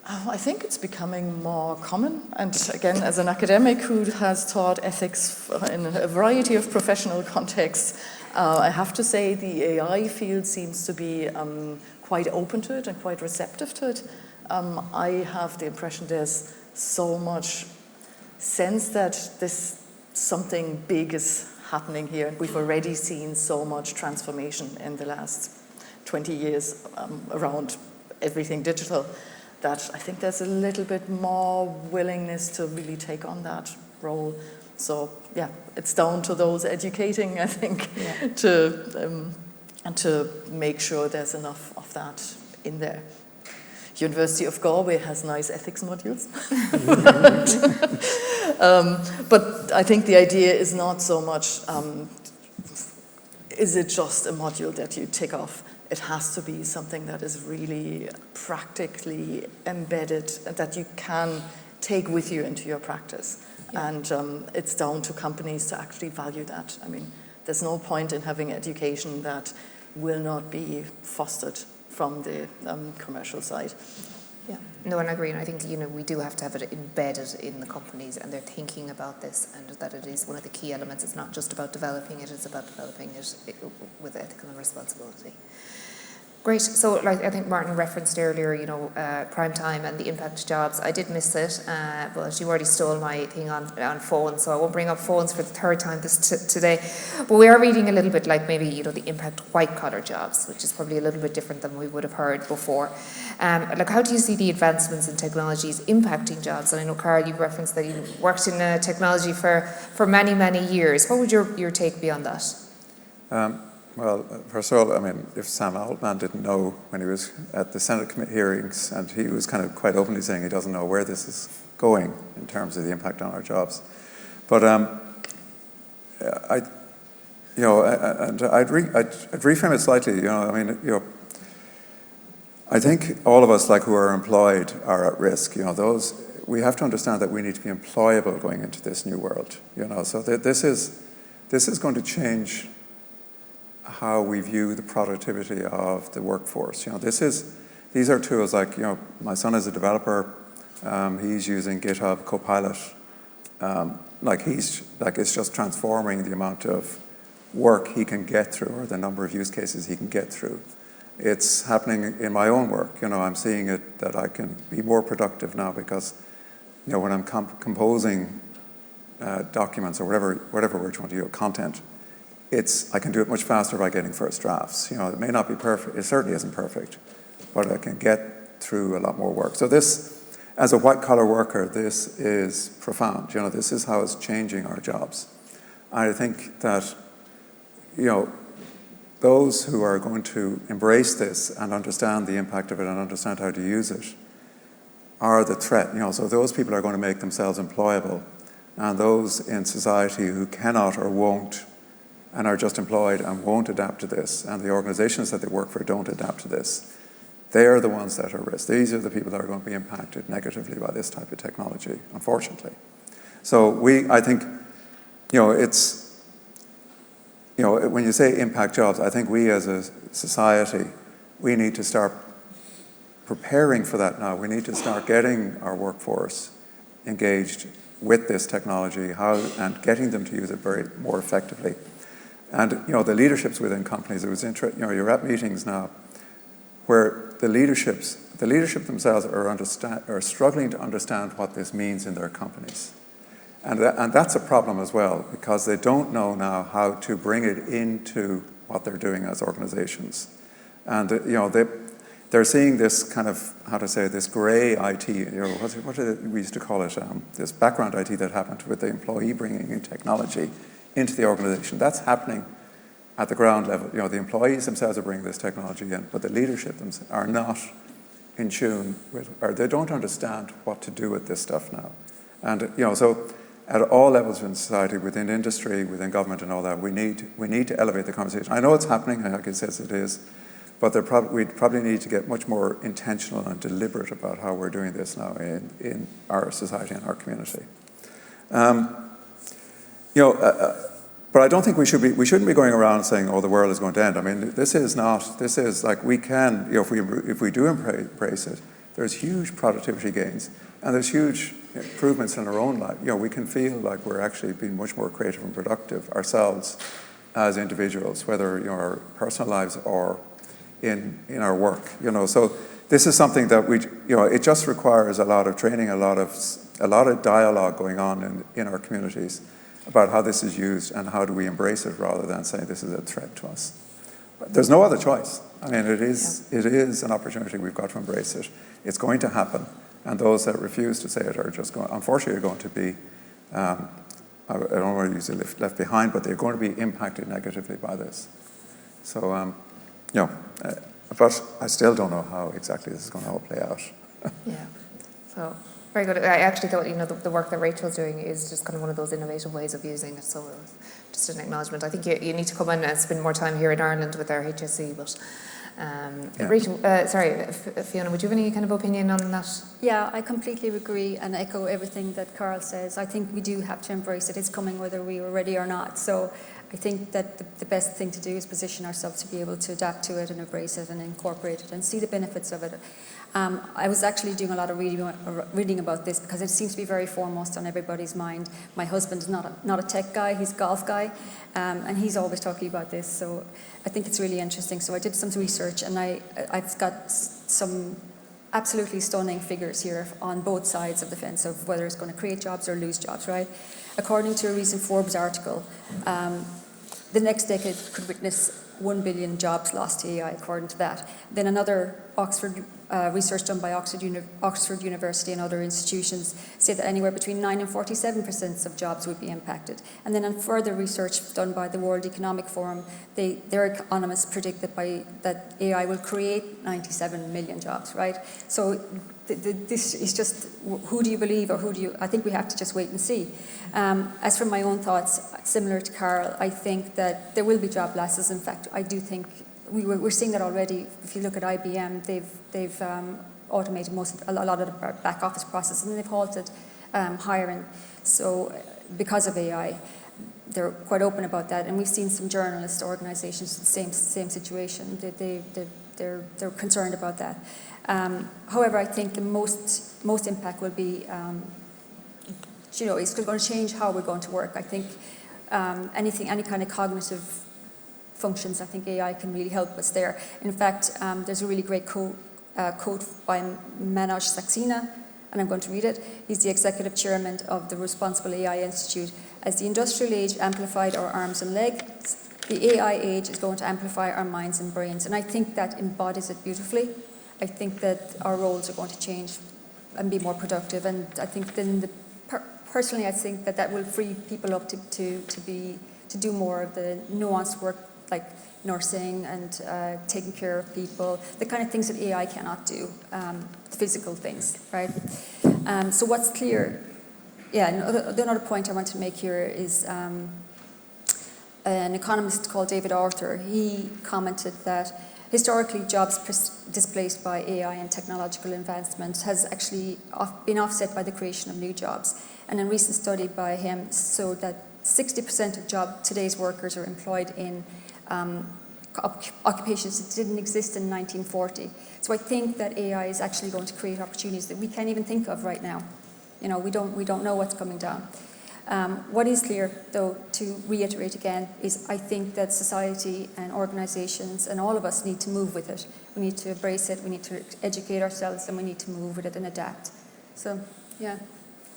I think it's becoming more common. And again, as an academic who has taught ethics in a variety of professional contexts, I have to say the AI field seems to be quite open to it and quite receptive to it. I have the impression there's so much sense that something big is happening here, and we've already seen so much transformation in the last 20 years around everything digital, that I think there's a little bit more willingness to really take on that role. So yeah, it's down to those educating, I think, to make sure there's enough of that in there. University of Galway has nice ethics modules. But I think the idea is not so much, is it just a module that you tick off? It has to be something that is really practically embedded and that you can take with you into your practice. Yeah. And it's down to companies to actually value that. I mean, there's no point in having education that will not be fostered from the commercial side. Yeah, no, and I agree. And I think, we do have to have it embedded in the companies, and they're thinking about this, and that it is one of the key elements. It's not just about developing it, it's about developing it with ethical and responsibility. Great. So, I think Martin referenced earlier, prime time and the impact jobs. I did miss it, but you already stole my thing on phones, so I won't bring up phones for the third time today. But we are reading a little bit like maybe, the impact white-collar jobs, which is probably a little bit different than we would have heard before. How do you see the advancements in technologies impacting jobs? And I know, Carl, you referenced that you worked in technology for many, many years. What would your take be on that? Well, first of all, I mean, if Sam Altman didn't know when he was at the Senate committee hearings, and he was kind of quite openly saying he doesn't know where this is going in terms of the impact on our jobs. But I'd reframe it slightly. I think all of us, who are employed, are at risk. We have to understand that we need to be employable going into this new world. So this is going to change how we view the productivity of the workforce. These are tools my son is a developer. He's using GitHub Copilot. It's just transforming the amount of work he can get through, or the number of use cases he can get through. It's happening in my own work. I'm seeing it that I can be more productive now because, when I'm composing documents or whatever we're trying to do, content, I can do it much faster by getting first drafts. It may not be perfect. It certainly isn't perfect, but I can get through a lot more work. So this, as a white-collar worker, this is profound. This is how it's changing our jobs. I think that, those who are going to embrace this and understand the impact of it and understand how to use it are the threat. So those people are going to make themselves employable, and those in society who cannot or won't and are just employed and won't adapt to this, and the organizations that they work for don't adapt to this, they are the ones that are at risk. These are the people that are going to be impacted negatively by this type of technology, unfortunately. So I think, it's, when you say impact jobs, I think we as a society, we need to start preparing for that now. We need to start getting our workforce engaged with this technology, and getting them to use it more effectively. And the leaderships within companies, it was interesting. You're at meetings now where the leadership themselves are struggling to understand what this means in their companies, and that's a problem as well, because they don't know now how to bring it into what they're doing as organizations, and they're seeing this kind of, this grey IT, what we used to call it, this background IT that happened with the employee bringing in technology into the organization. That's happening at the ground level. The employees themselves are bringing this technology in, but the leadership themselves are not in tune with, or they don't understand what to do with this stuff now. And, so at all levels in society, within industry, within government and all that, we need to elevate the conversation. I know it's happening, like it says it is, but we probably need to get much more intentional and deliberate about how we're doing this now in our society and our community. But I don't think we shouldn't be going around saying, "Oh, the world is going to end." I mean, this is like, we can, if we do embrace it, there's huge productivity gains, and there's huge improvements in our own life. We can feel like we're actually being much more creative and productive ourselves as individuals, whether our personal lives or in our work. So this is something that it just requires a lot of training, a lot of dialogue going on in our communities about how this is used and how do we embrace it, rather than saying this is a threat to us. But there's no other choice. I mean, it is an opportunity. We've got to embrace it. It's going to happen, and those that refuse to say it are just unfortunately, going to be, I don't want to use the left behind, but they're going to be impacted negatively by this. So, but I still don't know how exactly this is going to all play out. Yeah. So very good. I actually thought the work that Rachel's doing is just kind of one of those innovative ways of using it. So just an acknowledgement. I think you need to come in and spend more time here in Ireland with our HSE. But Rachel, Fiona, would you have any kind of opinion on that? Yeah, I completely agree and echo everything that Carl says. I think we do have to embrace it. It's coming whether we are ready or not. So I think that the best thing to do is position ourselves to be able to adapt to it and embrace it and incorporate it and see the benefits of it. I was actually doing a lot of reading about this because it seems to be very foremost on everybody's mind. My husband is not a tech guy, he's a golf guy, and he's always talking about this. So I think it's really interesting. So I did some research, and I've got some absolutely stunning figures here on both sides of the fence of whether it's going to create jobs or lose jobs, right? According to a recent Forbes article, the next decade could witness 1 billion jobs lost to AI, according to that. Then another Oxford research done by Oxford University and other institutions say that anywhere between 9 and 47% of jobs would be impacted. And then on further research done by the World Economic Forum, their economists predict that AI will create 97 million jobs, right? So this is just, who do you believe, or I think we have to just wait and see. As for my own thoughts, similar to Carl, I think that there will be job losses. In fact, I do think we're seeing that already. If you look at IBM, they've automated a lot of the back office processes, and they've halted hiring. So because of AI, they're quite open about that. And we've seen some journalist organizations in the same situation. They're concerned about that. However, I think the most impact will be, it's going to change how we're going to work. I think any kind of cognitive functions, I think AI can really help us there. In fact, there's a really great quote by Manoj Saxena, and I'm going to read it. He's the executive chairman of the Responsible AI Institute. As the industrial age amplified our arms and legs, the AI age is going to amplify our minds and brains. And I think that embodies it beautifully. I think that our roles are going to change and be more productive. And I think then personally, I think that will free people up to do more of the nuanced work, like nursing and taking care of people, the kind of things that AI cannot do, the physical things, right? So what's clear another point I want to make here is an economist called David Arthur. He commented that historically jobs displaced by AI and technological advancements has actually been offset by the creation of new jobs. And a recent study by him showed that 60% of today's workers are employed in occupations that didn't exist in 1940. So I think that AI is actually going to create opportunities that we can't even think of right now. You know, we don't know what's coming down. What is clear, though, to reiterate again, is I think that society and organisations and all of us need to move with it. We need to embrace it, we need to educate ourselves, and we need to move with it and adapt. So, yeah.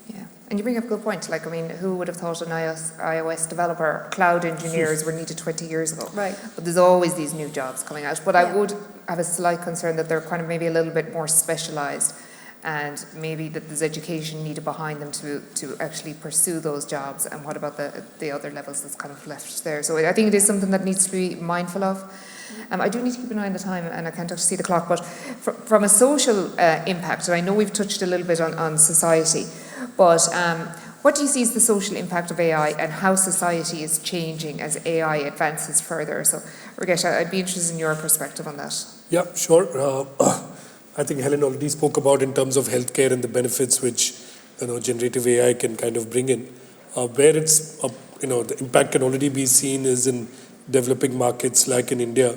Yeah, and you bring up a good point. Like, I mean, who would have thought an iOS developer, cloud engineers were needed 20 years ago? Right. But there's always these new jobs coming out. But Yeah. I would have a slight concern that they're kind of maybe a little bit more specialised, and maybe that there's education needed behind them to actually pursue those jobs. And what about the other levels that's kind of left there? So I think it is something that needs to be mindful of. I do need to keep an eye on the time, and I can't actually see the clock, but from a social impact, and I know we've touched a little bit on society, but what do you see as the social impact of AI and how society is changing as AI advances further? So, Ragesh, I'd be interested in your perspective on that. Yeah, sure. I think Helen already spoke about in terms of healthcare and the benefits which generative AI can kind of bring in. Where it's the impact can already be seen is in developing markets like in India,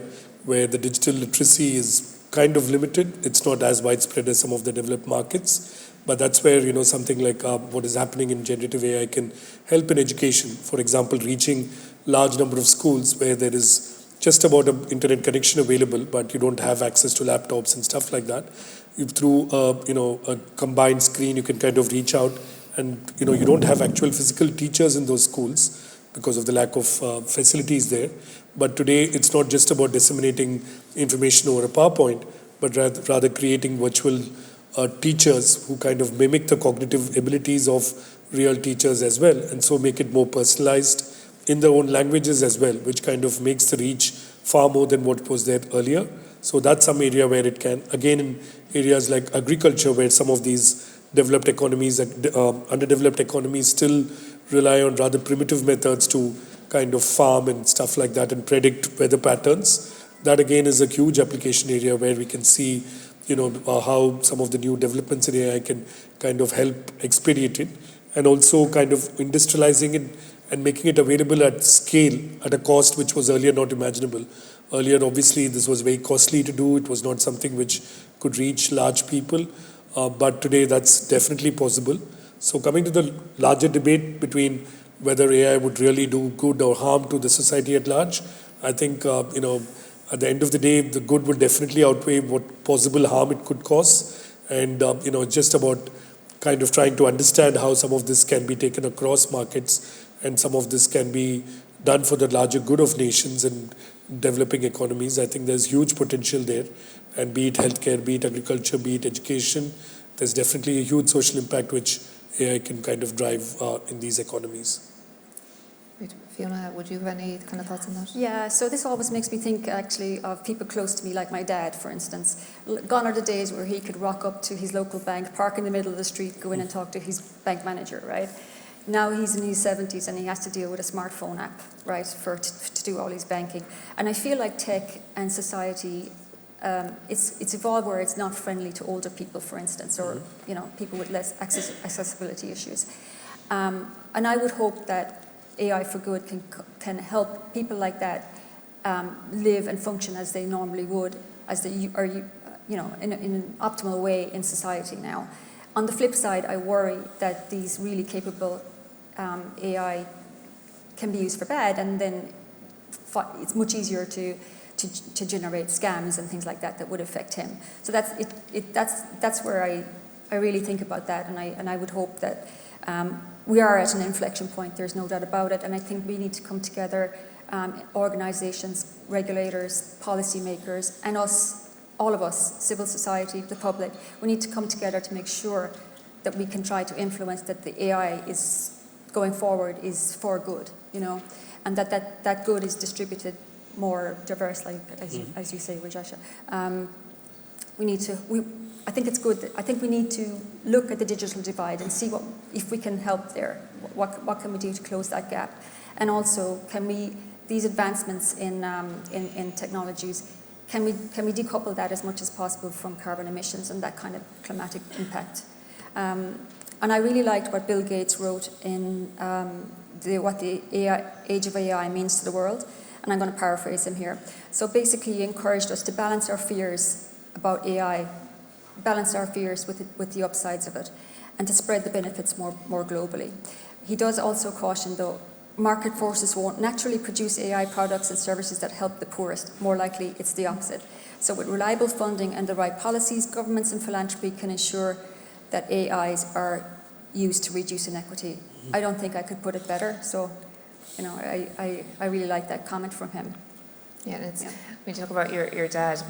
where the digital literacy is kind of limited. It's not as widespread as some of the developed markets, but that's where something like what is happening in generative AI can help in education. For example, reaching large number of schools where there is just about an internet connection available, but you don't have access to laptops and stuff like that. Through a combined screen, you can kind of reach out, and you don't have actual physical teachers in those schools because of the lack of facilities there. But today, it's not just about disseminating information over a PowerPoint, but rather creating virtual teachers who kind of mimic the cognitive abilities of real teachers as well, and so make it more personalized in their own languages as well, which kind of makes the reach far more than what was there earlier. So that's some area where it can. Again, in areas like agriculture, where some of these developed economies, underdeveloped economies still rely on rather primitive methods to kind of farm and stuff like that and predict weather patterns. That again is a huge application area where we can see how some of the new developments in AI can kind of help expedite it, and also kind of industrializing it and making it available at scale at a cost which was earlier not imaginable. Earlier, obviously, this was very costly to do. It was not something which could reach large people, but today that's definitely possible. So coming to the larger debate between whether AI would really do good or harm to the society at large, I think, at the end of the day, the good will definitely outweigh what possible harm it could cause. And, just about kind of trying to understand how some of this can be taken across markets and some of this can be done for the larger good of nations and developing economies. I think there's huge potential there. And be it healthcare, be it agriculture, be it education, there's definitely a huge social impact which AI can kind of drive in these economies. Great. Fiona, would you have any kind of thoughts on that? Yeah, so this always makes me think actually of people close to me, like my dad, for instance. Gone are the days where he could rock up to his local bank, park in the middle of the street, go in and talk to his bank manager, right? Now he's in his 70s and he has to deal with a smartphone app, right, to do all his banking. And I feel like tech and society, it's evolved where it's not friendly to older people, for instance, or people with less accessibility issues. And I would hope that AI for good can help people like that live and function as they normally would, as they are, in an optimal way in society now. On the flip side, I worry that these really capable AI can be used for bad, and then it's much easier to generate scams and things like that would affect him. So that's where I really think about that, and I would hope that we are at an inflection point. There's no doubt about it, and I think we need to come together, organisations, regulators, policymakers, and us. All of us, civil society, the public, we need to come together to make sure that we can try to influence that the AI is going forward is for good, and that good is distributed more diverse, like as you say, Rajesh. I think it's good. I think we need to look at the digital divide and see if we can help there. What can we do to close that gap? And also, these advancements in technologies, can we decouple that as much as possible from carbon emissions and that kind of climatic impact? And I really liked what Bill Gates wrote in what the age of AI means to the world, and I'm going to paraphrase him here. So basically, he encouraged us to balance our fears about AI, balance our fears with the upsides of it, and to spread the benefits more globally. He does also caution, though, market forces won't naturally produce AI products and services that help the poorest. More likely, it's the opposite. So with reliable funding and the right policies, governments and philanthropy can ensure that AIs are used to reduce inequity. I don't think I could put it better. So, I really like that comment from him. Yeah, and it's, when you talk about your dad,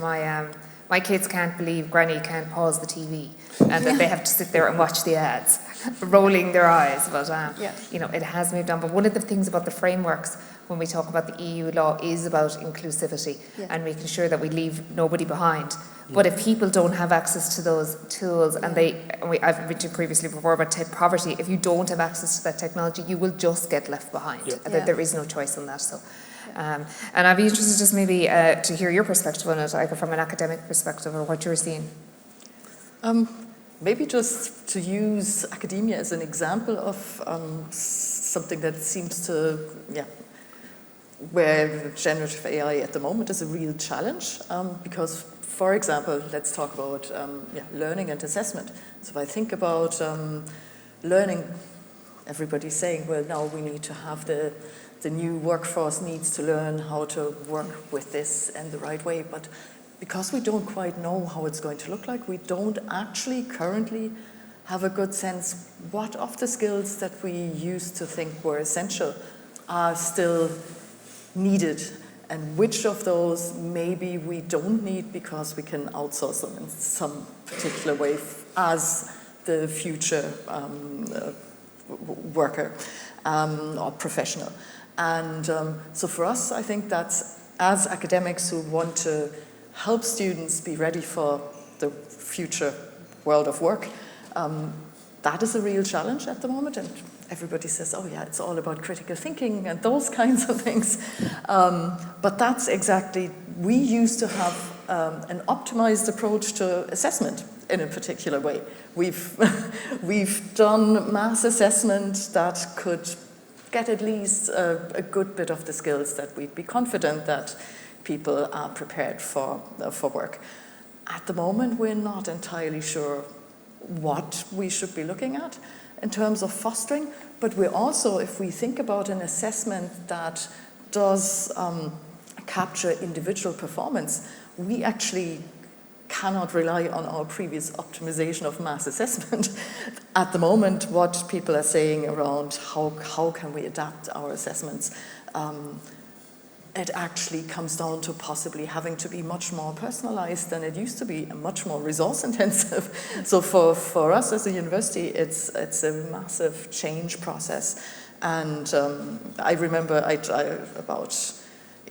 my kids can't believe Granny can't pause the TV and that they have to sit there and watch the ads, rolling their eyes. But, it has moved on. But one of the things about the frameworks when we talk about the EU law is about inclusivity and making sure that we leave nobody behind. But if people don't have access to those tools, and I've mentioned previously before about tech poverty, if you don't have access to that technology, you will just get left behind. There is no choice on that. So. And I'd be interested just maybe to hear your perspective on it, either from an academic perspective or what you're seeing. Maybe just to use academia as an example of something that seems to, where generative AI at the moment is a real challenge, because, for example, let's talk about learning and assessment. So if I think about learning, everybody's saying, well, now we need to have the new workforce needs to learn how to work with this in the right way. But because we don't quite know how it's going to look like, we don't actually currently have a good sense what of the skills that we used to think were essential are still needed, and which of those maybe we don't need because we can outsource them in some particular way as the future worker or professional. And so for us, I think that's, as academics who want to help students be ready for the future world of work, that is a real challenge at the moment. And everybody says, oh yeah, it's all about critical thinking and those kinds of things. But that's exactly, we used to have an optimized approach to assessment in a particular way. We've done mass assessment that could get at least a good bit of the skills that we'd be confident that people are prepared for work. At the moment, we're not entirely sure what we should be looking at in terms of fostering, but we're also, if we think about an assessment that does capture individual performance, we actually cannot rely on our previous optimization of mass assessment. At the moment, what people are saying around how can we adapt our assessments, it actually comes down to possibly having to be much more personalized than it used to be, and much more resource intensive. So for us as a university, it's a massive change process. And I remember about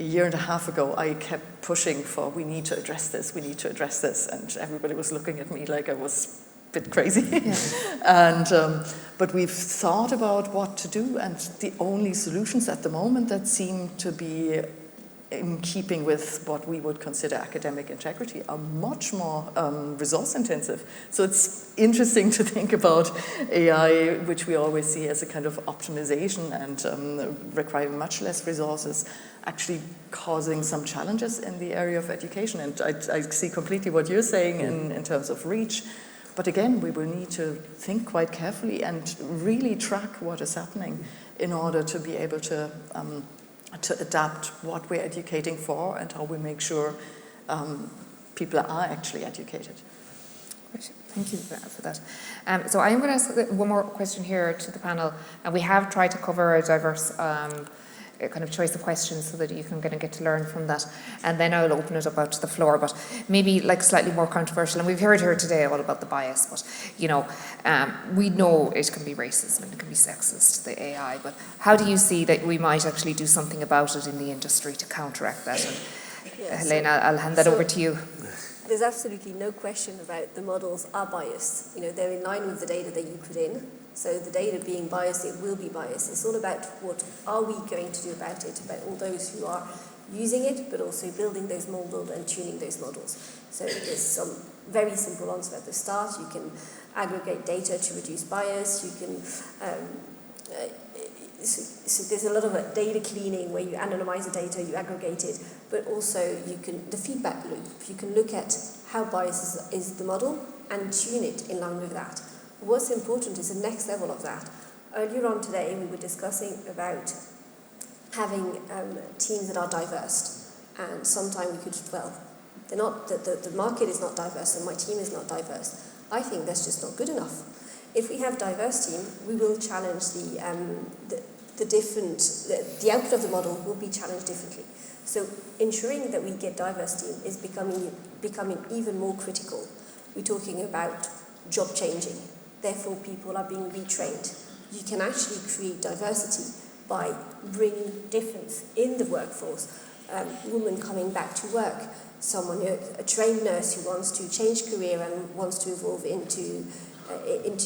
a year and a half ago, I kept pushing for, we need to address this, and everybody was looking at me like I was a bit crazy. But we've thought about what to do, and the only solutions at the moment that seem to be in keeping with what we would consider academic integrity are much more resource intensive. So it's interesting to think about AI, which we always see as a kind of optimization and requiring much less resources, actually causing some challenges in the area of education. And I see completely what you're saying in terms of reach. But again, we will need to think quite carefully and really track what is happening in order to be able to adapt what we're educating for and how we make sure people are actually educated. Great. Thank you for that. So I am going to ask one more question here to the panel, and we have tried to cover a diverse kind of choice of questions so that you can kind of get to learn from that, and then I'll open it up out to the floor, but maybe like slightly more controversial. And we've heard here today all about the bias, but we know it can be racist and it can be sexist, the AI, but how do you see that we might actually do something about it in the industry to counteract that? And Helena, I'll hand that over to you. there's absolutely no question about the models are biased. You know, they're in line with the data that you put in. So the data being biased, it will be biased. It's all about what are we going to do about it, about all those who are using it, but also building those models and tuning those models. So there's some very simple answer at the start. You can aggregate data to reduce bias. You can so there's a lot of data cleaning where you anonymize the data, you aggregate it, but also you can, the feedback loop, you can look at how biased is the model and tune it in line with that. What's important is the next level of that. Earlier on today, we were discussing about having teams that are diverse, and sometimes we could, well, they're not, the market is not diverse and my team is not diverse. I think that's just not good enough. If we have diverse team, we will challenge the output of the model will be challenged differently. So ensuring that we get diverse team is becoming even more critical. We're talking about job changing. Therefore, people are being retrained. You can actually create diversity by bringing difference in the workforce. Women coming back to work, a trained nurse who wants to change career and wants to evolve into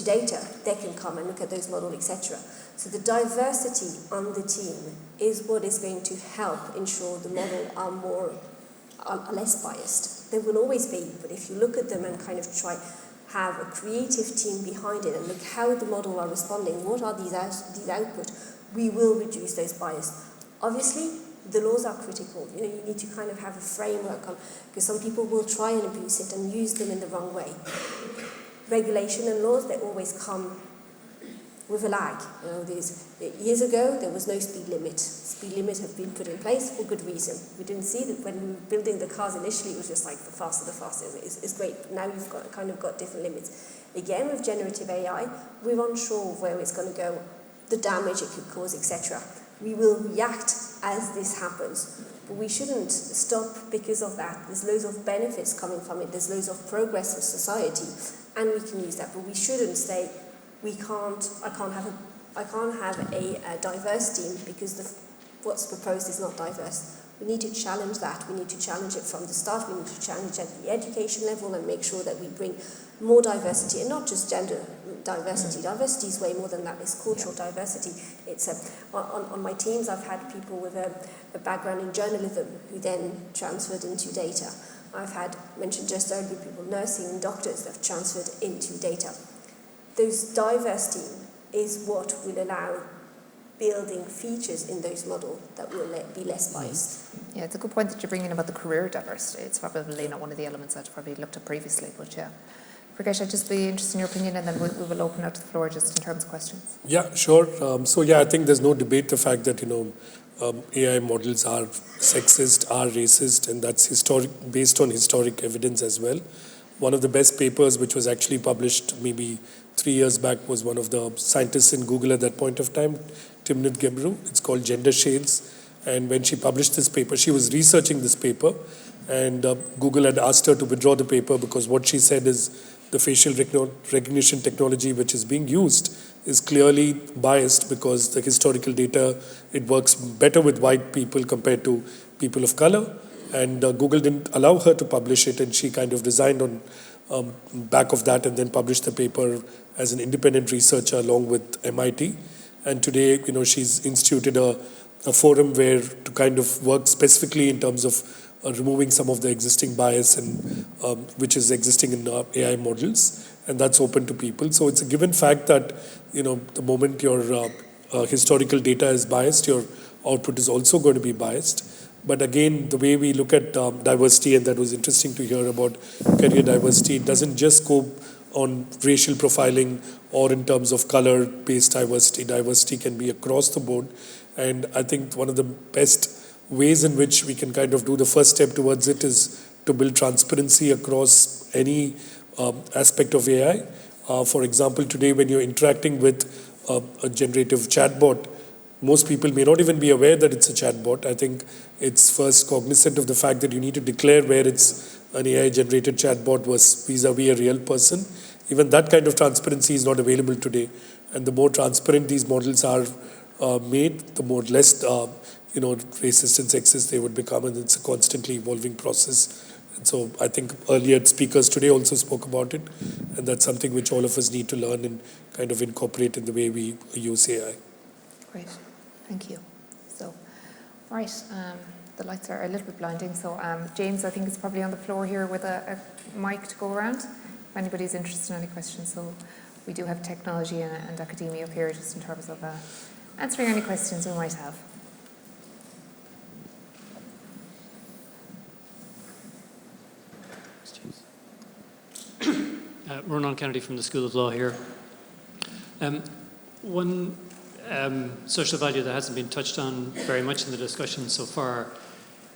data, they can come and look at those models, etc. So the diversity on the team is what is going to help ensure the model are less biased. They will always be, but if you look at them and kind of try have a creative team behind it and look how the model are responding, what are these output, we will reduce those bias. Obviously, the laws are critical. You know, you need to kind of have a framework on, because some people will try and abuse it and use them in the wrong way. Regulation and laws, they always come with a lag. You know, years ago, there was no speed limit. Speed limit have been put in place for good reason. We didn't see that when we were building the cars initially, it was just like the faster. It's great. Now you've got different limits. Again, with generative AI, we're unsure where it's going to go, the damage it could cause, etc. We will react as this happens. But we shouldn't stop because of that. There's loads of benefits coming from it. There's loads of progress for society, and we can use that. But we shouldn't say, I can't have a diverse team because what's proposed is not diverse. We need to challenge that. We need to challenge it from the start. We need to challenge at the education level and make sure that we bring more diversity, and not just gender diversity. Diversity is way more than that. It's cultural diversity. It's on my teams, I've had people with a background in journalism who then transferred into data. I've had, mentioned just earlier, people nursing and doctors that have transferred into data. Those diverse team is what will allow building features in those models that will be less biased. Yeah, it's a good point that you're bringing about the career diversity. It's probably not one of the elements I'd probably looked at previously, but yeah. Prakesh, I'd just be interested in your opinion, and then we will open up to the floor just in terms of questions. Yeah, sure. I think there's no debate the fact that, AI models are sexist, are racist, and that's based on historic evidence as well. One of the best papers, which was actually published maybe 3 years back, was one of the scientists in Google at that point of time, Timnit Gebru. It's called Gender Shades. And when she published this paper, she was researching this paper, and Google had asked her to withdraw the paper because what she said is the facial recognition technology which is being used is clearly biased because the historical data, it works better with white people compared to people of color. And Google didn't allow her to publish it, and she kind of resigned on back of that and then published the paper as an independent researcher along with MIT. And today, she's instituted a forum where to kind of work specifically in terms of removing some of the existing bias and which is existing in AI models, and that's open to people. So it's a given fact that the moment your historical data is biased, your output is also going to be biased. But again, the way we look at diversity, and that was interesting to hear about career diversity, it doesn't just go on racial profiling or in terms of color-based diversity. Diversity can be across the board. And I think one of the best ways in which we can kind of do the first step towards it is to build transparency across any aspect of AI. For example, today when you're interacting with a generative chatbot, most people may not even be aware that it's a chatbot. I think it's first cognizant of the fact that you need to declare where it's an AI-generated chatbot was vis-a-vis a real person. Even that kind of transparency is not available today. And the more transparent these models are made, the more less racist and sexist they would become, and it's a constantly evolving process And so I think earlier speakers today also spoke about it, and that's something which all of us need to learn and kind of incorporate in the way we use AI. Great, thank you. So, right, the lights are a little bit blinding. So, James, I think it's probably on the floor here with a mic to go around. If anybody's interested in any questions, so we do have technology and academia up here, just in terms of answering any questions we might have. Ronan Kennedy from the School of Law here. One social value that hasn't been touched on very much in the discussion so far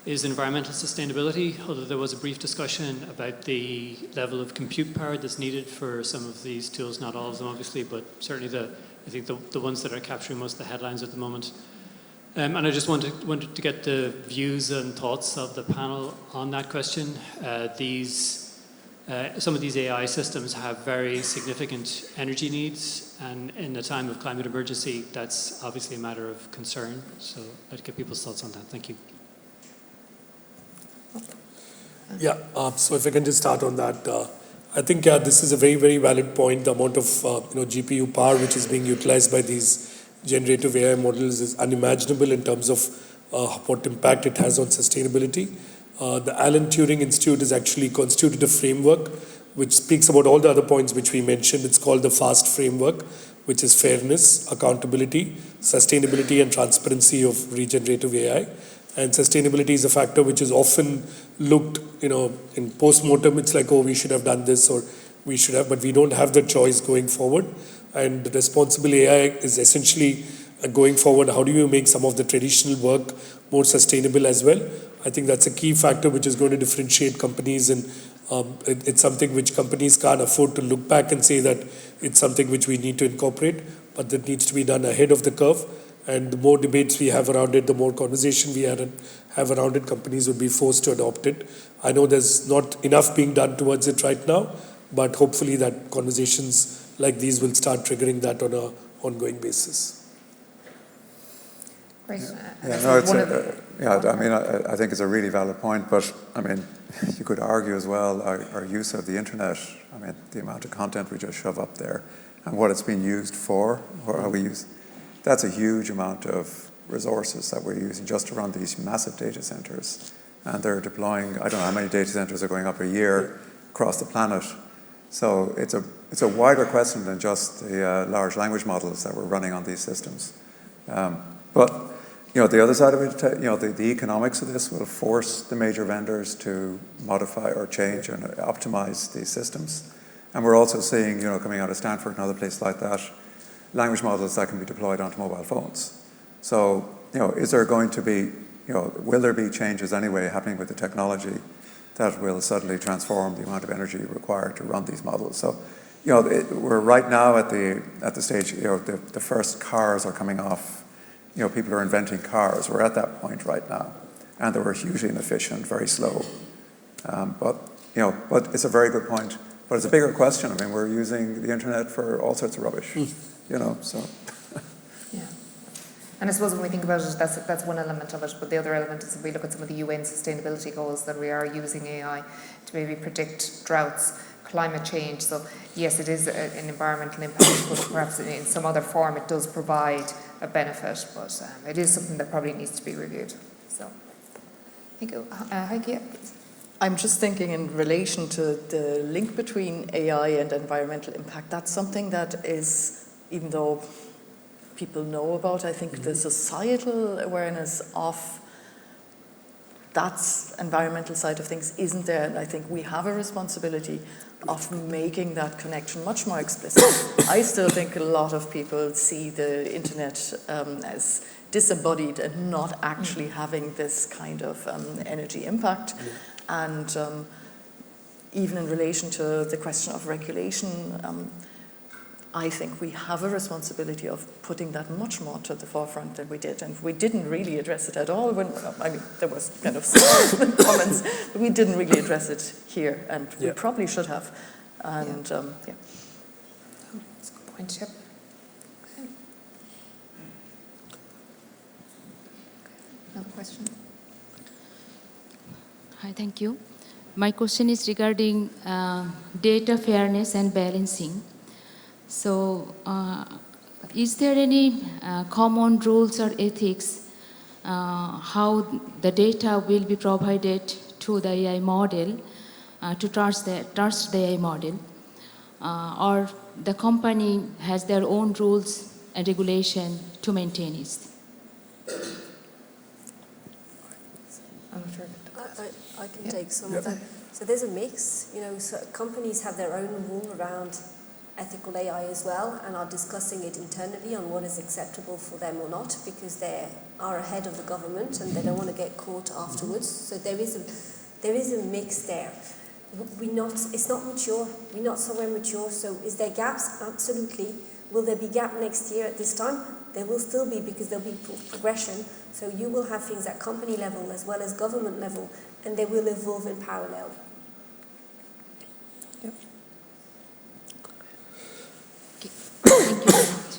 is environmental sustainability, although there was a brief discussion about the level of compute power that's needed for some of these tools, not all of them obviously, but certainly I think the ones that are capturing most of the headlines at the moment. And I just wanted to get the views and thoughts of the panel on that question. Some of these AI systems have very significant energy needs, and in a time of climate emergency, that's obviously a matter of concern. So I'd get people's thoughts on that. Thank you. Yeah, so if I can just start on that, I think this is a very, very valid point. The amount of GPU power which is being utilized by these generative AI models is unimaginable in terms of what impact it has on sustainability. The Alan Turing Institute has actually constituted a framework which speaks about all the other points which we mentioned. It's called the FAST framework, which is fairness, accountability, sustainability, and transparency of regenerative AI. And sustainability is a factor which is often looked, in post-mortem, it's like, oh, we should have done this or we should have, but we don't have the choice going forward. And the responsible AI is essentially going forward, how do you make some of the traditional work more sustainable as well? I think that's a key factor which is going to differentiate companies, and it's something which companies can't afford to look back and say that it's something which we need to incorporate, but that needs to be done ahead of the curve. And the more debates we have around it, the more conversation we have around it, companies would be forced to adopt it. I know there's not enough being done towards it right now, but hopefully that conversations like these will start triggering that on an ongoing basis. Great. I think it's a really valid point, but I mean, you could argue as well our use of the internet, the amount of content we just shove up there and what it's being used for, or how we use, that's a huge amount of resources that we're using just to run these massive data centers. And they're deploying, I don't know how many data centers are going up a year across the planet. So it's a wider question than just the large language models that we're running on these systems. But the other side of it, the economics of this will force the major vendors to modify or change and optimize these systems. And we're also seeing, coming out of Stanford and other places like that, language models that can be deployed onto mobile phones. So, is there going to be, will there be changes anyway happening with the technology that will suddenly transform the amount of energy required to run these models? So, we're right now at the stage, the first cars are coming off. People are inventing cars. We're at that point right now. And they were hugely inefficient, very slow. But it's a very good point. But it's a bigger question. We're using the internet for all sorts of rubbish, so. Yeah. And I suppose when we think about it, that's one element of it. But the other element is if we look at some of the UN sustainability goals, that we are using AI to maybe predict droughts, climate change. So yes, it is an environmental impact, but perhaps in some other form it does provide a benefit. But it is something that probably needs to be reviewed. So, thank you. Heike, please. I'm just thinking in relation to the link between AI and environmental impact. That's something that is, even though people know about, I think the societal awareness of that environmental side of things isn't there. And I think we have a responsibility of making that connection much more explicit. I still think a lot of people see the internet as disembodied and not actually having this kind of energy impact. And even in relation to the question of regulation, I think we have a responsibility of putting that much more to the forefront than we did. And we didn't really address it at all. There was kind of some comments, but we didn't really address it here. And we probably should have. And that's a good point, yep. Okay. Another question? Hi, thank you. My question is regarding data fairness and balancing. So, is there any common rules or ethics how the data will be provided to the AI model to trust the AI model? Or the company has their own rules and regulation to maintain it? I'm not sure. I can take some of that. So there's a mix, so companies have their own rule around ethical AI as well and are discussing it internally on what is acceptable for them or not, because they are ahead of the government and they don't want to get caught afterwards. So there is a mix there. It's not mature. We're not somewhere mature. So is there gaps? Absolutely. Will there be gap next year at this time? There will still be, because there'll be progression. So you will have things at company level as well as government level, and they will evolve in parallel. Yep. Okay. Thank you very much.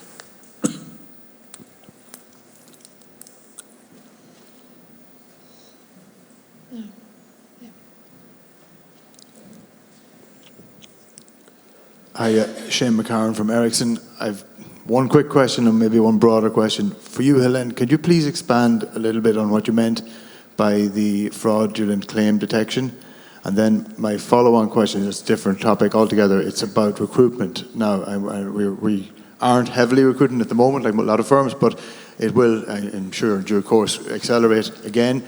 Hi, Shane McCarran from Ericsson. I've one quick question and maybe one broader question. For you, Helen, could you please expand a little bit on what you meant by the fraudulent claim detection? And then my follow-on question is a different topic altogether. It's about recruitment. Now, we aren't heavily recruiting at the moment, like a lot of firms, but it will, I'm sure, in due course, accelerate again.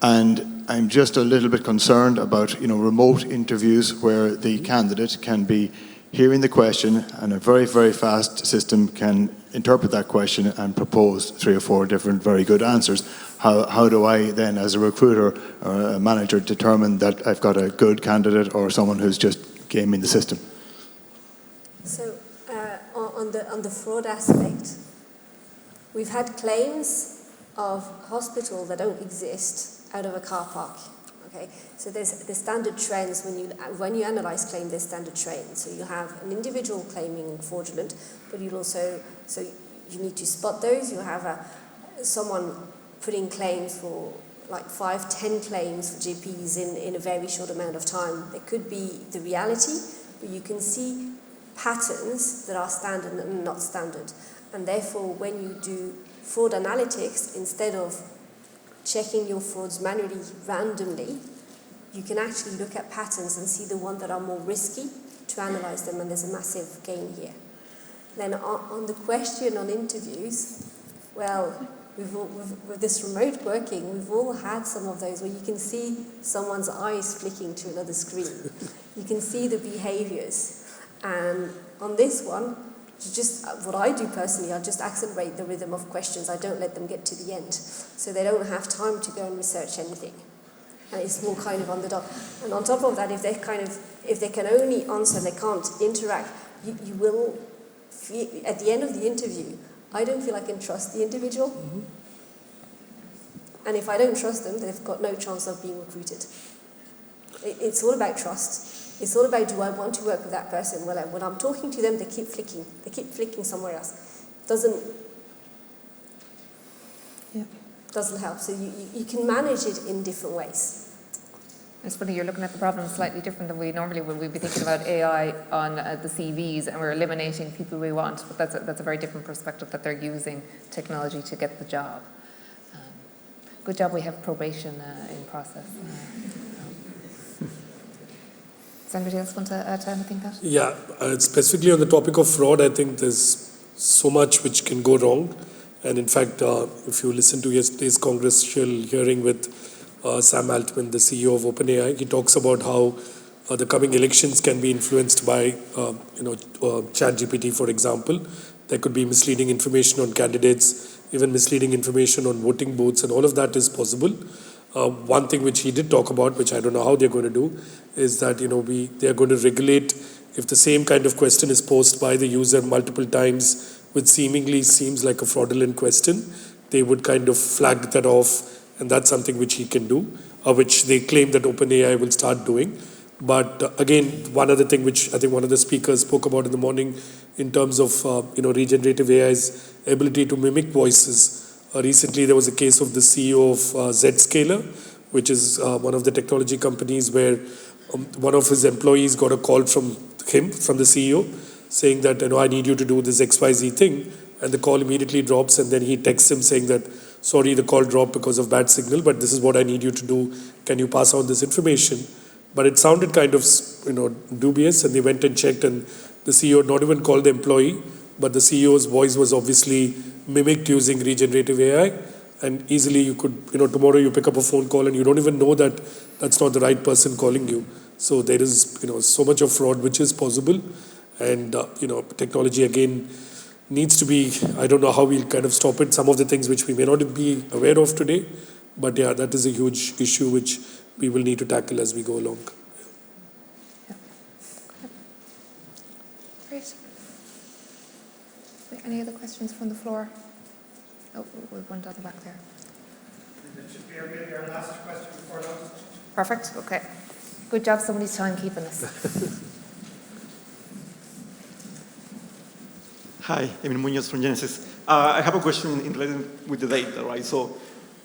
And I'm just a little bit concerned about, remote interviews where the candidate can be hearing the question and a very, very fast system can interpret that question and propose 3 or 4 different very good answers. How do I then, as a recruiter or a manager, determine that I've got a good candidate or someone who's just gaming the system? So on the fraud aspect, we've had claims of hospital that don't exist out of a car park. Okay, so there's standard trends when you analyse claim. There's standard trends. So you have an individual claiming fraudulent, but you need to spot those. You have someone putting claims for like 5, 10 claims for GPs in a very short amount of time. There could be the reality, but you can see patterns that are standard and not standard. And therefore, when you do fraud analytics, instead of checking your frauds manually, randomly, you can actually look at patterns and see the ones that are more risky to analyse them, and there's a massive gain here. Then on the question on interviews, well, with this remote working, we've all had some of those where you can see someone's eyes flicking to another screen. You can see the behaviours. And on this one, what I do personally, I just accelerate the rhythm of questions. I don't let them get to the end. So they don't have time to go and research anything. And it's more kind of on the dot. And on top of that, if they can only answer and they can't interact, you will feel, at the end of the interview, I don't feel I can trust the individual. Mm-hmm. And if I don't trust them, they've got no chance of being recruited. It's all about trust. It's all about, do I want to work with that person? Well, when I'm talking to them, they keep flicking somewhere else. Doesn't help. So you can manage it in different ways. It's funny, you're looking at the problem slightly different than we normally would. We'd be thinking about AI on the CVs and we're eliminating people we want, but that's a very different perspective, that they're using technology to get the job. Good job we have probation in process. Does anybody else want to add anything to that? Yeah, specifically on the topic of fraud, I think there's so much which can go wrong. And in fact, if you listen to yesterday's congressional hearing with Sam Altman, the CEO of OpenAI, he talks about how the coming elections can be influenced by, ChatGPT, for example. There could be misleading information on candidates, even misleading information on voting booths, and all of that is possible. One thing which he did talk about, which I don't know how they're going to do, is that they are going to regulate if the same kind of question is posed by the user multiple times, which seemingly seems like a fraudulent question. They would kind of flag that off, and that's something which he can do, which they claim that OpenAI will start doing. But again, one other thing which I think one of the speakers spoke about in the morning in terms of regenerative AI's ability to mimic voices. Recently, there was a case of the CEO of Zscaler, which is one of the technology companies where one of his employees got a call from him, from the CEO, saying that, I need you to do this XYZ thing. And the call immediately drops, and then he texts him saying that, sorry, the call dropped because of bad signal, but this is what I need you to do. Can you pass on this information? But it sounded kind of, dubious, and they went and checked, and the CEO had not even called the employee, but the CEO's voice was obviously mimicked using regenerative AI, and easily you could, tomorrow you pick up a phone call and you don't even know that that's not the right person calling you. So there is, so much of fraud which is possible, and, technology again needs to be, I don't know how we'll kind of stop it, some of the things which we may not be aware of today, but yeah, that is a huge issue which we will need to tackle as we go along. Yeah. Great. Any other questions from the floor? Oh, we've one down the back there. That should be our last question before lunch. Perfect, okay. Good job, somebody's timekeeping us. Hi, Emil Munoz from Genesis. I have a question in related with the data, right? So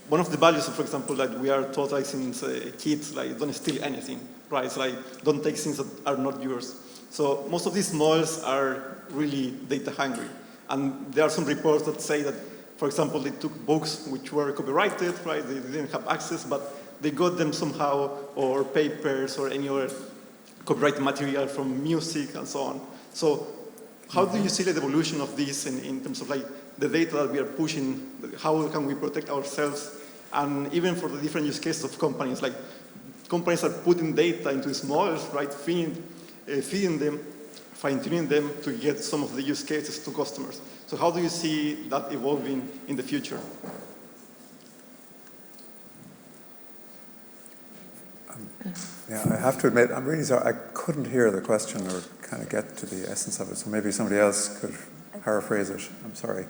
one of the values, for example, that we are taught like since kids, like don't steal anything, right? So like don't take things that are not yours. So most of these models are really data hungry. And there are some reports that say that, for example, they took books which were copyrighted, right? They didn't have access, but they got them somehow, or papers or any other copyrighted material from music and so on. So how do you see the evolution of this in terms of like the data that we are pushing? How can we protect ourselves? And even for the different use cases of companies, like companies are putting data into these models, right? Feeding them, fine-tuning them to get some of the use cases to customers. So how do you see that evolving in the future? Yeah, I have to admit, I'm really sorry, I couldn't hear the question or kind of get to the essence of it, so maybe somebody else could paraphrase it. I'm sorry.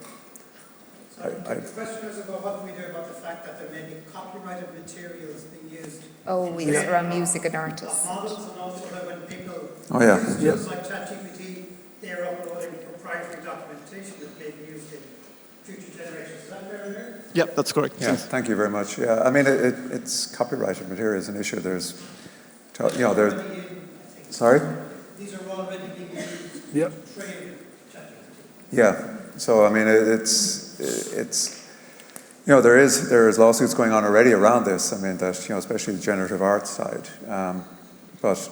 So the question is about what do we do about the fact that there may be copyrighted materials being used. Oh, yes, around music and artists. Models, and also that when people use tools like ChatGPT, they're uploading proprietary documentation that may be used in future generations. Is that fair there? Yeah, that's correct. Yeah, thank you very much. Yeah, I mean, it's copyrighted material is an issue. There's, sorry? These are already being used Yeah. to train ChatGPT. Yeah, so I mean, it's there is lawsuits going on already around this. I mean, that especially the generative art side. But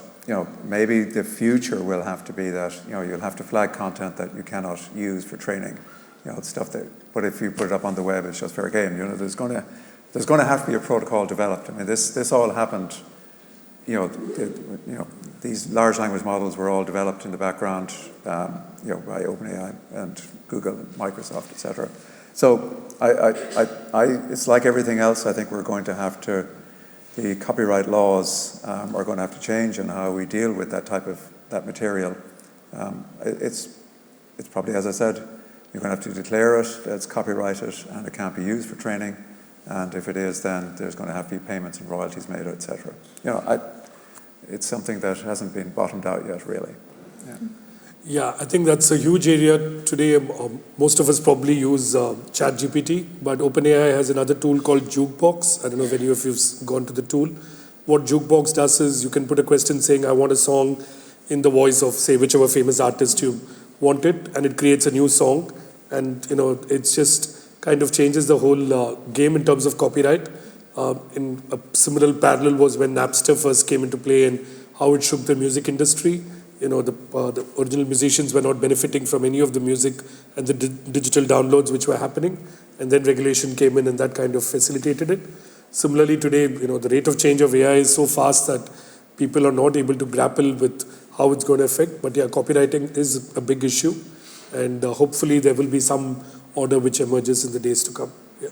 maybe the future will have to be that you'll have to flag content that you cannot use for training. Stuff that. But if you put it up on the web, it's just fair game. There's going to have to be a protocol developed. I mean, this all happened. These large language models were all developed in the background, by OpenAI and Google and Microsoft, etc. So it's like everything else. I think we're going to have to, the copyright laws are going to have to change in how we deal with that material. It's probably, as I said, you're going to have to declare it, it's copyrighted, and it can't be used for training. And if it is, then there's going to have to be payments and royalties made, etc. It's something that hasn't been bottomed out yet, really. Yeah, I think that's a huge area today. Most of us probably use ChatGPT, but OpenAI has another tool called Jukebox. I don't know if any of you've gone to the tool. What Jukebox does is you can put a question saying, I want a song in the voice of, say, whichever famous artist you want it, and it creates a new song. And, it's just kind of changes the whole game in terms of copyright. In a similar parallel was when Napster first came into play and how it shook the music industry. The original musicians were not benefiting from any of the music and the digital downloads which were happening. And then regulation came in and that kind of facilitated it. Similarly, today, the rate of change of AI is so fast that people are not able to grapple with how it's going to affect. But yeah, copywriting is a big issue. And hopefully there will be some order which emerges in the days to come. Yeah.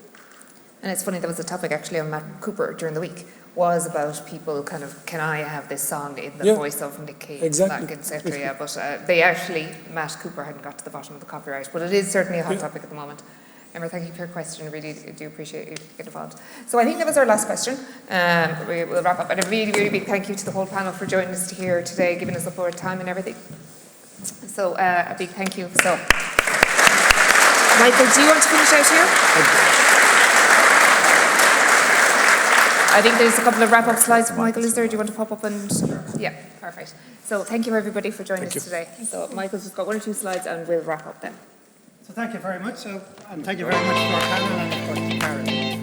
And it's funny, there was a topic actually on Matt Cooper during the week, was about people kind of, can I have this song in the voice of Nick Cave, exactly. etc. Yeah, but Matt Cooper hadn't got to the bottom of the copyright, but it is certainly a hot topic at the moment. Emma, thank you for your question. I really do appreciate you getting involved. So I think that was our last question. We will wrap up. And a really, really big thank you to the whole panel for joining us here today, giving us up our time and everything. So a big thank you. So, Michael, do you want to finish out here? I think there's a couple of wrap-up slides. Michael, is there? Do you want to pop up and? Yeah, perfect. So thank you everybody for joining us today. So Michael's just got 1 or 2 slides and we'll wrap up then. So thank you very much. And thank you very much to our panel and of course to Karen.